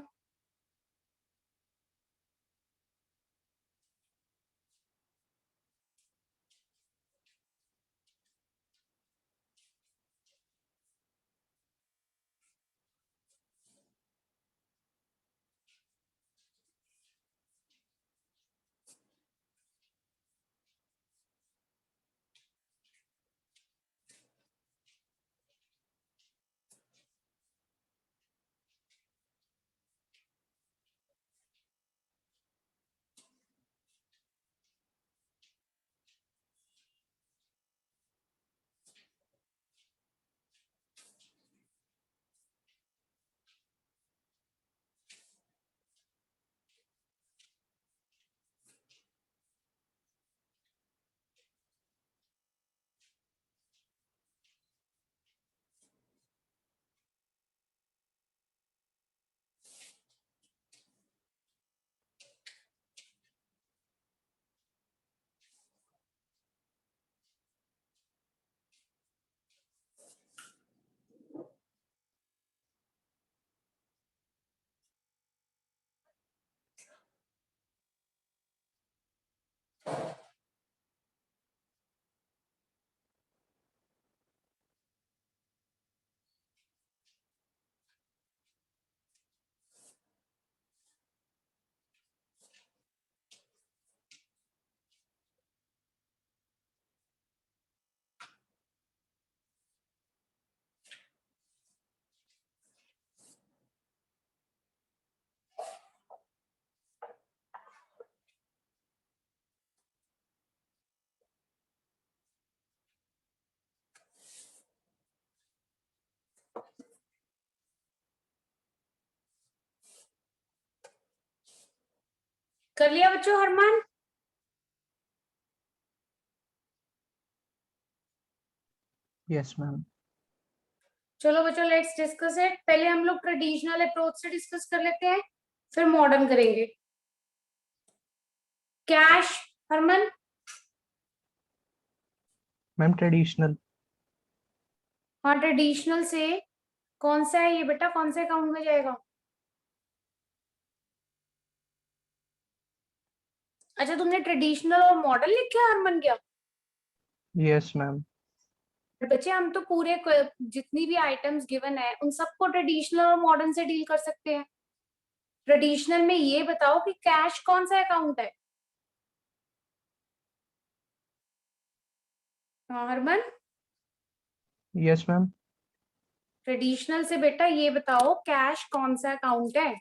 [SPEAKER 1] कर लिया बच्चों Harman?
[SPEAKER 3] Yes ma'am.
[SPEAKER 1] चलो बच्चों लेट्स डिस्कस इट। पहले हम लोग ट्रेडिशनल अप्रोच से डिस्कस कर लेते हैं, फिर मॉडर्न करेंगे। कैश हरमन?
[SPEAKER 3] Ma'am traditional.
[SPEAKER 1] हाँ ट्रेडिशनल से कौन सा है ये बेटा, कौन से अकाउंट में जाएगा? अच्छा तुमने ट्रेडिशनल और मॉडर्न लिखा है हरमन क्या?
[SPEAKER 3] Yes ma'am.
[SPEAKER 1] बच्चे हम तो पूरे जितनी भी आइटम्स गिवन है उन सबको ट्रेडिशनल और मॉडर्न से डील कर सकते हैं। ट्रेडिशनल में ये बताओ कि कैश कौन सा अकाउंट है? हाँ हरमन?
[SPEAKER 3] Yes ma'am.
[SPEAKER 1] ट्रेडिशनल से बेटा ये बताओ कैश कौन सा अकाउंट है?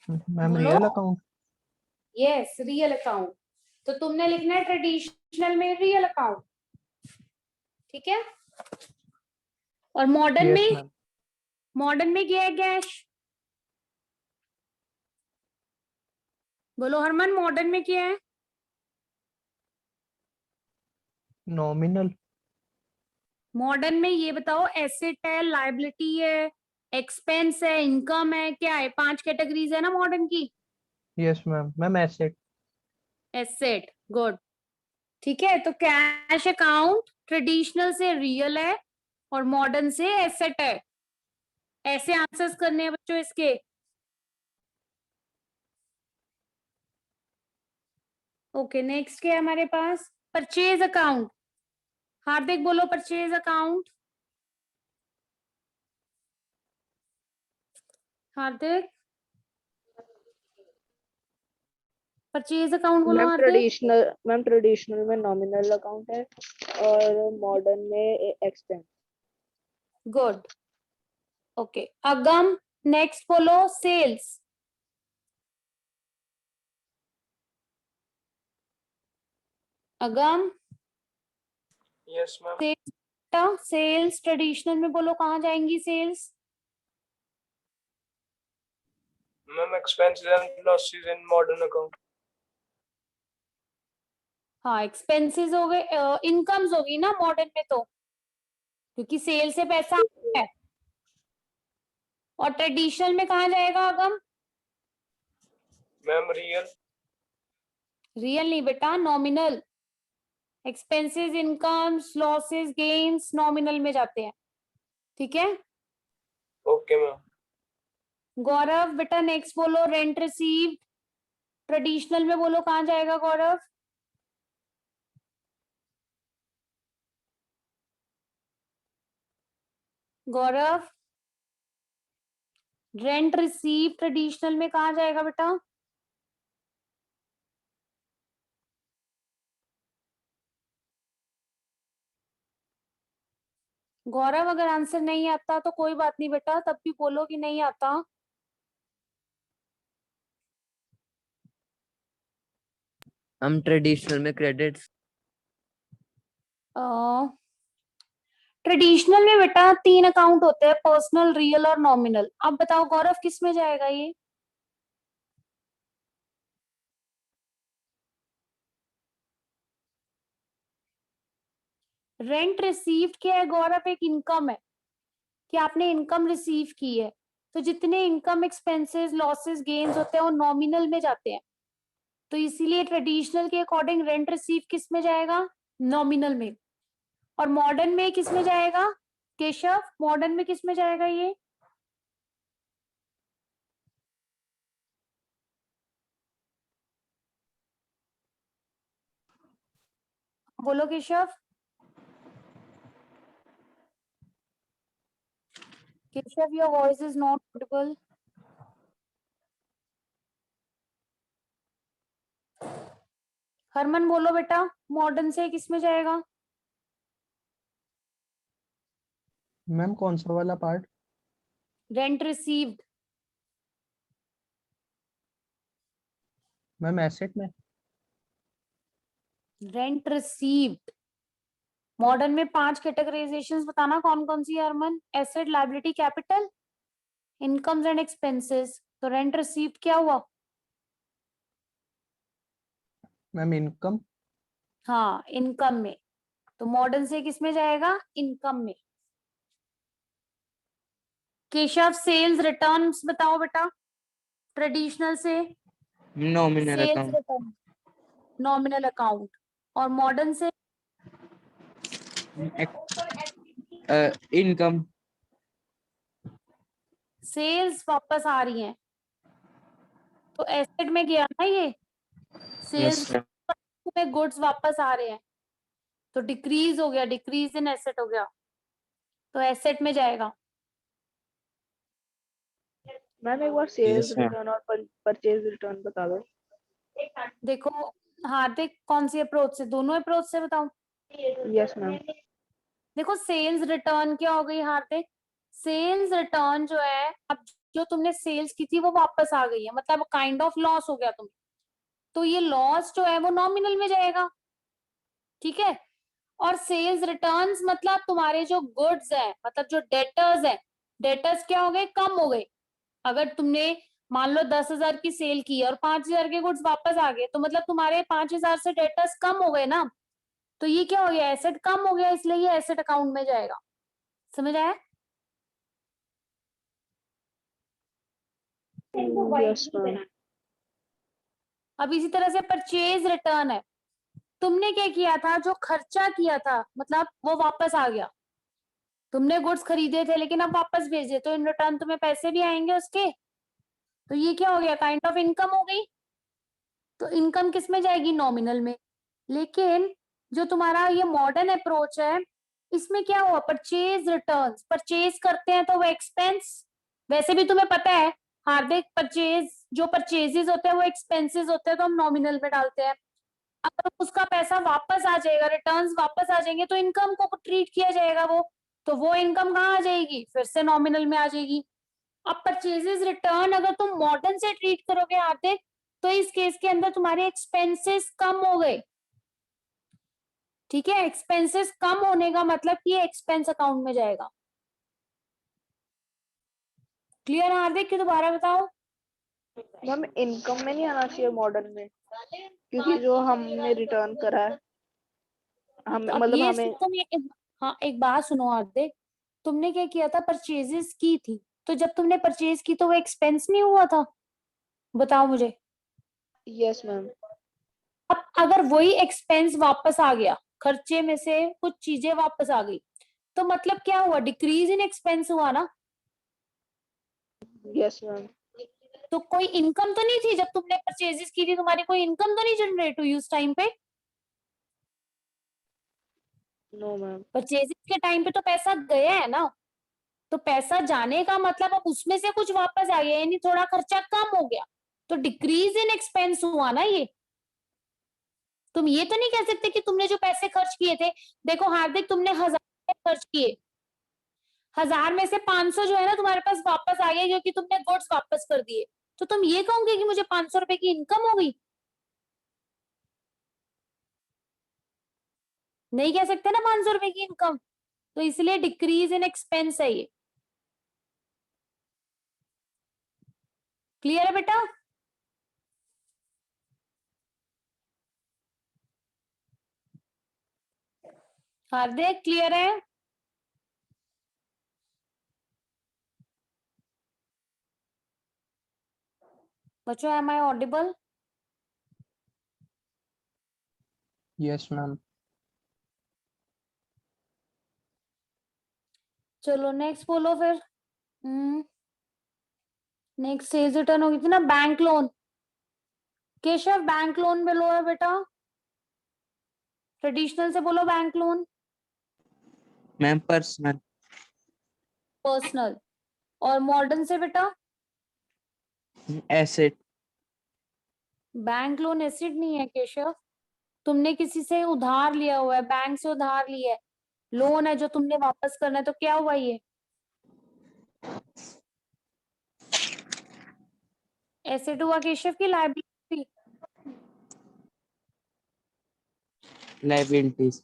[SPEAKER 3] मैम
[SPEAKER 1] बोलो।
[SPEAKER 3] Real account.
[SPEAKER 1] Yes real account. तो तुमने लिखना है ट्रेडिशनल में रियल अकाउंट, ठीक है? और मॉडर्न
[SPEAKER 3] यस
[SPEAKER 1] में?
[SPEAKER 3] मैम।
[SPEAKER 1] मॉडर्न में क्या है कैश? बोलो हरमन मॉडर्न में क्या है?
[SPEAKER 3] नॉमिनल।
[SPEAKER 1] मॉडर्न में ये बताओ एसेट है, लायबिलिटी है, एक्सपेंस है, इनकम है, क्या है? 5 कैटेगरीज है ना मॉडर्न की।
[SPEAKER 3] Yes ma'am. Ma'am asset.
[SPEAKER 1] Asset, good. ठीक है, तो कैश अकाउंट ट्रेडिशनल से रियल है और मॉडर्न से एसेट है। ऐसे आंसर्स करने हैं बच्चों इसके। ओके नेक्स्ट क्या है हमारे पास? Purchase account. हार्दिक बोलो purchase account. Hardik purchase account बोलो हार्दिक।
[SPEAKER 5] मैम ट्रेडिशनल में नॉमिनल अकाउंट है और मॉडर्न में expense.
[SPEAKER 1] Good. Okay Agam next बोलो sales. Agam
[SPEAKER 4] yes ma'am.
[SPEAKER 1] Sales traditional में बोलो कहाँ जाएंगी sales?
[SPEAKER 4] Ma'am expenses and losses in modern account.
[SPEAKER 1] हाँ एक्सपेंसेस हो गए, इनकम्स होगी ना मॉडर्न में तो, क्योंकि सेल से पैसा आता है। और ट्रेडिशनल में कहाँ जाएगा अगम?
[SPEAKER 4] Ma'am real.
[SPEAKER 1] रियल नहीं बेटा, nominal. Expenses, incomes, losses, gains nominal में जाते हैं, ठीक है?
[SPEAKER 4] Okay ma'am.
[SPEAKER 1] गौरव बेटा नेक्स्ट बोलो रेंट रिसीव्ड। ट्रेडिशनल में बोलो कहाँ जाएगा गौरव? गौरव रेंट रिसीव ट्रेडिशनल में कहाँ जाएगा बेटा? गौरव अगर आंसर नहीं आता तो कोई बात नहीं बेटा, तब भी बोलो कि नहीं आता।
[SPEAKER 2] हम ट्रेडिशनल में क्रेडिट्स।
[SPEAKER 1] ट्रेडिशनल में बेटा 3 अकाउंट होते हैं, पर्सनल, रियल और नॉमिनल। अब बताओ गौरव किस में जाएगा ये? रेंट रिसीव्ड क्या है गौरव? एक इनकम है कि आपने इनकम रिसीव की है, तो जितने इनकम, एक्सपेंसेस, लॉसेस, गेन्स होते हैं वो नॉमिनल में जाते हैं। तो इसीलिए ट्रेडिशनल के अकॉर्डिंग रेंट रिसीव किस में जाएगा? नॉमिनल में। और मॉडर्न में किस में जाएगा केशव? मॉडर्न में किस में जाएगा ये? बोलो Keshav. Keshav your voice is not audible. Harman बोलो बेटा मॉडर्न से किस में जाएगा?
[SPEAKER 3] मैम कौन सा वाला part?
[SPEAKER 1] Rent received.
[SPEAKER 3] Ma'am asset में।
[SPEAKER 1] रेंट रिसीव्ड मॉडर्न में 5 कैटेगराइजेशंस बताना कौन कौन सी है Harman? Asset, liability, capital. Incomes and expenses, तो रेंट रिसीव्ड क्या हुआ?
[SPEAKER 3] Ma'am income.
[SPEAKER 1] हाँ, इनकम में। तो मॉडर्न से किस में जाएगा? इनकम में। केशव सेल्स रिटर्न्स बताओ बेटा, ट्रेडिशनल से।
[SPEAKER 2] Nominal
[SPEAKER 1] sales
[SPEAKER 2] account.
[SPEAKER 1] Return nominal account, और मॉडर्न से
[SPEAKER 2] इनकम।
[SPEAKER 1] सेल्स वापस आ रही हैं, तो एसेट में गया ना ये।
[SPEAKER 2] यस
[SPEAKER 1] सेल्स में गुड्स वापस आ रहे हैं, तो डिक्रीज हो गया, डिक्रीज इन एसेट हो गया, तो एसेट में जाएगा।
[SPEAKER 5] मैम एक बार सेल्स
[SPEAKER 2] यस मैम।
[SPEAKER 5] रिटर्न और परचेज रिटर्न बता दो।
[SPEAKER 1] देखो हार्दिक, कौन सी अप्रोच से? दोनों अप्रोच से बताऊं?
[SPEAKER 5] Yes ma'am.
[SPEAKER 1] देखो सेल्स रिटर्न क्या हो गई हार्दिक? सेल्स रिटर्न जो है, अब जो तुमने सेल्स की थी वो वापस आ गई है, मतलब काइंड ऑफ लॉस हो गया तुम्हें, तो ये लॉस जो है वो नॉमिनल में जाएगा, ठीक है। और सेल्स रिटर्न्स मतलब तुम्हारे जो गुड्स है, मतलब जो डेटर्स है, डेटर्स क्या हो गए? कम हो गए। अगर तुमने मान लो 10,000 की सेल की और 5,000 के गुड्स वापस आ गए, तो मतलब तुम्हारे 5,000 से डेटर्स कम हो गए ना, तो ये क्या हो गया? एसेट कम हो गया, इसलिए ये एसेट अकाउंट में जाएगा। समझ आया?
[SPEAKER 5] Yes ma'am.
[SPEAKER 1] अब इसी तरह से परचेज रिटर्न है, तुमने क्या किया था? जो खर्चा किया था, मतलब वो वापस आ गया। तुमने गुड्स खरीदे थे लेकिन अब वापस भेज दिए, तो इन रिटर्न तुम्हें पैसे भी आएंगे उसके, तो ये क्या हो गया? काइंड ऑफ इनकम हो गई। तो इनकम किस में जाएगी? नॉमिनल में। लेकिन जो तुम्हारा ये मॉडर्न अप्रोच है, इसमें क्या हुआ? परचेज रिटर्न्स, परचेज करते हैं तो वो एक्सपेंस। वैसे भी तुम्हें पता है हार्दिक, परचेज जो परचेजेस होते हैं वो एक्सपेंसेस होते हैं, तो हम नॉमिनल में डालते हैं। अगर उसका पैसा वापस आ जाएगा, रिटर्न्स वापस आ जाएंगे, तो इनकम को ट्रीट किया जाएगा वो, तो वो इनकम कहाँ आ जाएगी? फिर से नॉमिनल में आ जाएगी। अब परचेजेस रिटर्न अगर तुम मॉडर्न से ट्रीट करोगे हार्दिक, तो इस केस के अंदर तुम्हारे एक्सपेंसेस कम हो गए, ठीक है। एक्सपेंसेस कम होने का मतलब कि ये एक्सपेंस अकाउंट में जाएगा। क्लियर हार्दिक कि दोबारा बताओ?
[SPEAKER 5] मैम इनकम में नहीं आना चाहिए मॉडर्न में, क्योंकि जो हमने रिटर्न करा है हम
[SPEAKER 1] तो अब
[SPEAKER 5] मतलब
[SPEAKER 1] ये
[SPEAKER 5] हमें।
[SPEAKER 1] तुम ये, हाँ एक बात सुनो हार्दिक, तुमने क्या किया था? परचेजेस की थी, तो जब तुमने परचेज की तो वो एक्सपेंस नहीं हुआ था? बताओ मुझे।
[SPEAKER 5] Yes ma'am.
[SPEAKER 1] अब अगर वही एक्सपेंस वापस आ गया, खर्चे में से कुछ चीजें वापस आ गई, तो मतलब क्या हुआ? डिक्रीज इन एक्सपेंस हुआ ना।
[SPEAKER 5] Yes ma'am.
[SPEAKER 1] तो कोई इनकम तो नहीं थी जब तुमने परचेजेस की थी, तुम्हारी कोई इनकम तो नहीं जनरेट हुई उस टाइम पे?
[SPEAKER 5] No ma'am.
[SPEAKER 1] परचेजेस के टाइम पे तो पैसा गया है ना, तो पैसा जाने का मतलब अब उसमें से कुछ वापस आ गया, यानी थोड़ा खर्चा कम हो गया, तो डिक्रीज इन एक्सपेंस हुआ ना ये। तुम ये तो नहीं कह सकते कि तुमने जो पैसे खर्च किए थे, देखो हार्दिक तुमने 1,000 खर्च किए, 1,000 में से 500 जो है ना तुम्हारे पास वापस आ गया क्योंकि तुमने गुड्स वापस कर दिए, तो तुम ये कहोगे कि मुझे 500 रुपए की इनकम हो गई? नहीं कह सकते ना 500 रुपए की इनकम, तो इसलिए डिक्रीज इन एक्सपेंस है ये। क्लियर है बेटा? हार्दिक क्लियर है? बच्चों am I audible?
[SPEAKER 3] Yes ma'am.
[SPEAKER 1] चलो नेक्स्ट बोलो फिर। नेक्स्ट सेल्स रिटर्न होगी थी ना, bank loan. Keshav bank loan में लो है बेटा, ट्रेडिशनल से बोलो bank loan.
[SPEAKER 2] Ma'am personal.
[SPEAKER 1] Personal. और मॉडर्न से बेटा?
[SPEAKER 2] एसेट।
[SPEAKER 1] बैंक लोन एसिड नहीं है केशव, तुमने किसी से उधार लिया हुआ है, बैंक से उधार लिया है, लोन है जो तुमने वापस करना है, तो क्या हुआ ये? एसेट हुआ केशव की लायबिलिटी?
[SPEAKER 2] लाइबिलिटीज।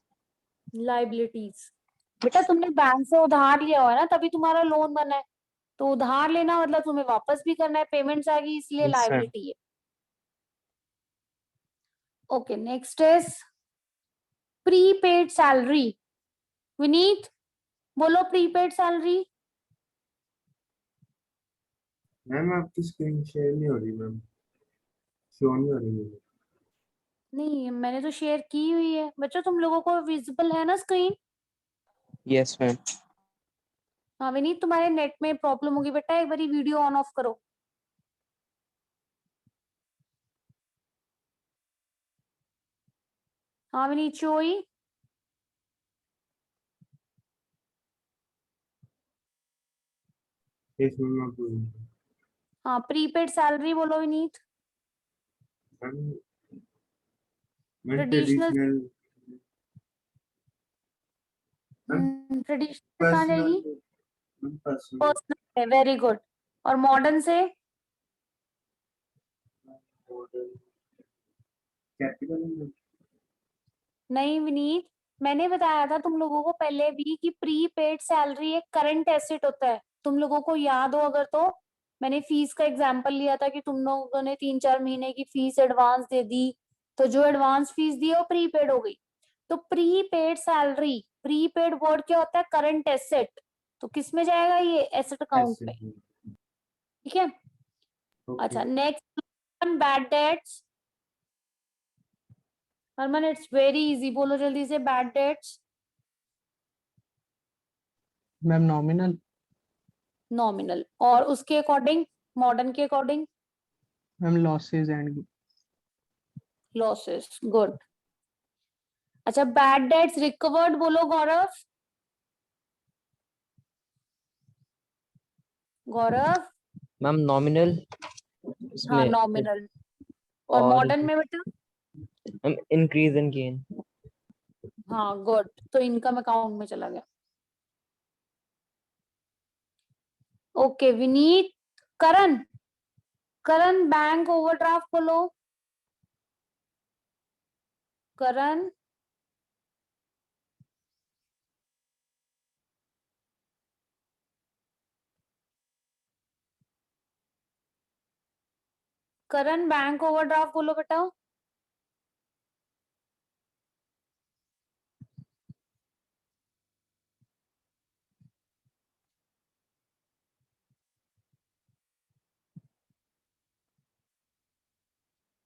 [SPEAKER 1] लायबिलिटीज। बेटा तुमने बैंक से उधार लिया हुआ है ना, तभी तुम्हारा लोन बना है, तो उधार लेना मतलब तुम्हें वापस भी करना है, पेमेंट्स आ गई इसलिए
[SPEAKER 2] Yes, ma'am.
[SPEAKER 1] लायबिलिटी है। Okay, next is prepaid salary. Vineet बोलो प्रीपेड सैलरी।
[SPEAKER 6] मैम आपकी स्क्रीन शेयर नहीं हो रही मैम, शो नहीं हो रही मुझे।
[SPEAKER 1] नहीं, मैंने तो शेयर की हुई है बच्चों, तुम लोगों को विजिबल है ना स्क्रीन?
[SPEAKER 2] Yes, ma'am.
[SPEAKER 1] हाँ विनीत, तुम्हारे नेट में प्रॉब्लम होगी बेटा, एक बारी वीडियो ऑन ऑफ करो। हाँ विनीत, चोई
[SPEAKER 6] यस मैम आप बोलिए।
[SPEAKER 1] हाँ, प्रीपेड सैलरी बोलो Vineet.
[SPEAKER 6] Ma'am ma'am
[SPEAKER 1] traditional
[SPEAKER 6] traditional
[SPEAKER 1] traditional कहाँ
[SPEAKER 6] पर्सनल
[SPEAKER 1] जाएगी?
[SPEAKER 6] मैम पर्सनल
[SPEAKER 1] पर्सनल है, वेरी गुड। और मॉडर्न से?
[SPEAKER 6] Model capital.
[SPEAKER 1] नहीं विनीत, मैंने बताया था तुम लोगों को पहले भी कि प्रीपेड सैलरी एक करंट एसेट होता है। तुम लोगों को याद हो अगर तो, मैंने फीस का एग्जांपल लिया था कि तुम लोगों ने 3-4 महीने की फीस एडवांस दे दी, तो जो एडवांस फीस दी है वो प्रीपेड हो गई। तो प्रीपेड सैलरी, प्रीपेड वर्ड क्या होता है? Current asset. तो किस में जाएगा ये? एसेट अकाउंट में। ठीक है। अच्छा, next bad debts. Harman it's very easy, बोलो जल्दी से bad debts.
[SPEAKER 3] Ma'am nominal.
[SPEAKER 1] Nominal. और उसके अकॉर्डिंग, मॉडर्न के according?
[SPEAKER 3] Ma'am losses and
[SPEAKER 1] losses, good. अच्छा, बैड डेट्स रिकवर्ड बोलो गौरव। गौरव
[SPEAKER 2] Ma'am, nominal
[SPEAKER 1] हाँ
[SPEAKER 2] इसमें
[SPEAKER 1] नॉमिनल। और
[SPEAKER 2] और
[SPEAKER 1] मॉडर्न में बेटा?
[SPEAKER 2] Ma'am increase and gain.
[SPEAKER 1] हाँ गुड, तो इनकम अकाउंट में चला गया। ओके विनीत। करण, करण बैंक ओवरड्राफ्ट बोलो। करण करण बैंक ओवरड्राफ्ट बोलो बेटा।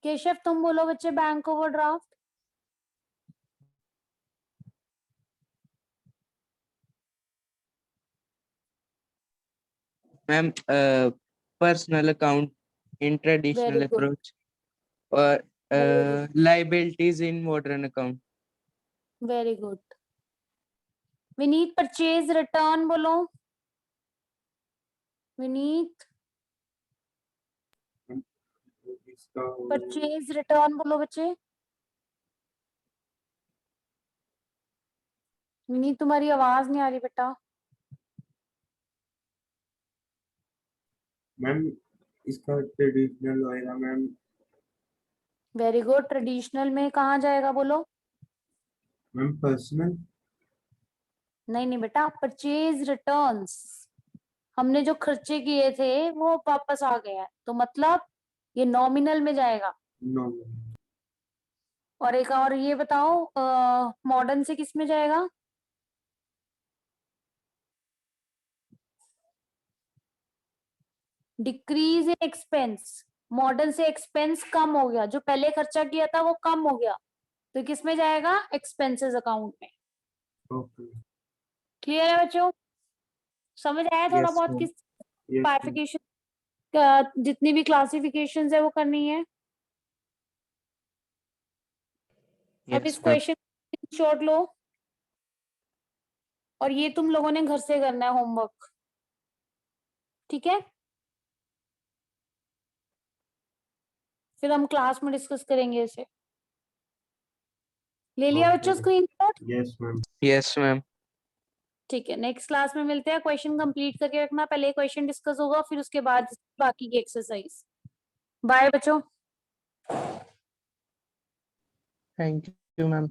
[SPEAKER 1] केशव तुम बोलो बच्चे bank overdraft.
[SPEAKER 7] Ma'am personal account in traditional
[SPEAKER 1] very good,
[SPEAKER 7] approach और
[SPEAKER 1] very good,
[SPEAKER 7] liabilities in modern account.
[SPEAKER 1] Very good. Vineet purchase return बोलो। विनीत
[SPEAKER 6] इसका
[SPEAKER 1] परचेज रिटर्न बोलो बच्चे। विनीत तुम्हारी आवाज नहीं आ रही बेटा।
[SPEAKER 6] मैम इसका ट्रेडिशनल होएगा मैम।
[SPEAKER 1] Very good. ट्रेडिशनल में कहाँ जाएगा बोलो?
[SPEAKER 6] Ma'am personal.
[SPEAKER 1] नहीं नहीं बेटा, परचेज रिटर्न्स। हमने जो खर्चे किए थे वो वापस आ गया है, तो मतलब ये नॉमिनल में जाएगा।
[SPEAKER 6] नो
[SPEAKER 1] और एक और ये बताओ, मॉडर्न से किस में जाएगा? Decrease in expense. मॉडर्न से एक्सपेंस कम हो गया, जो पहले खर्चा किया था वो कम हो गया, तो किस में जाएगा? एक्सपेंसेस अकाउंट में।
[SPEAKER 6] ओके
[SPEAKER 1] क्लियर है बच्चों? समझ आया थोड़ा
[SPEAKER 6] यस
[SPEAKER 1] बहुत
[SPEAKER 6] मैम
[SPEAKER 1] किस
[SPEAKER 6] यस मैम
[SPEAKER 1] बाइफिकेशन, जितनी भी क्लासिफिकेशन है वो करनी है। अब इस
[SPEAKER 7] यस मैम।
[SPEAKER 1] क्वेश्चन शॉर्ट लो, और ये तुम लोगों ने घर से करना है होमवर्क, ठीक है? फिर हम क्लास में डिस्कस करेंगे इसे। ले लिया बच्चों
[SPEAKER 6] okay
[SPEAKER 1] screenshot?
[SPEAKER 6] Yes ma'am
[SPEAKER 7] yes ma'am.
[SPEAKER 1] ठीक है, नेक्स्ट क्लास में मिलते हैं। क्वेश्चन कंप्लीट करके रखना, पहले क्वेश्चन डिस्कस होगा फिर उसके बाद बाकी की एक्सरसाइज। बाय बच्चों।
[SPEAKER 3] Thank you ma'am.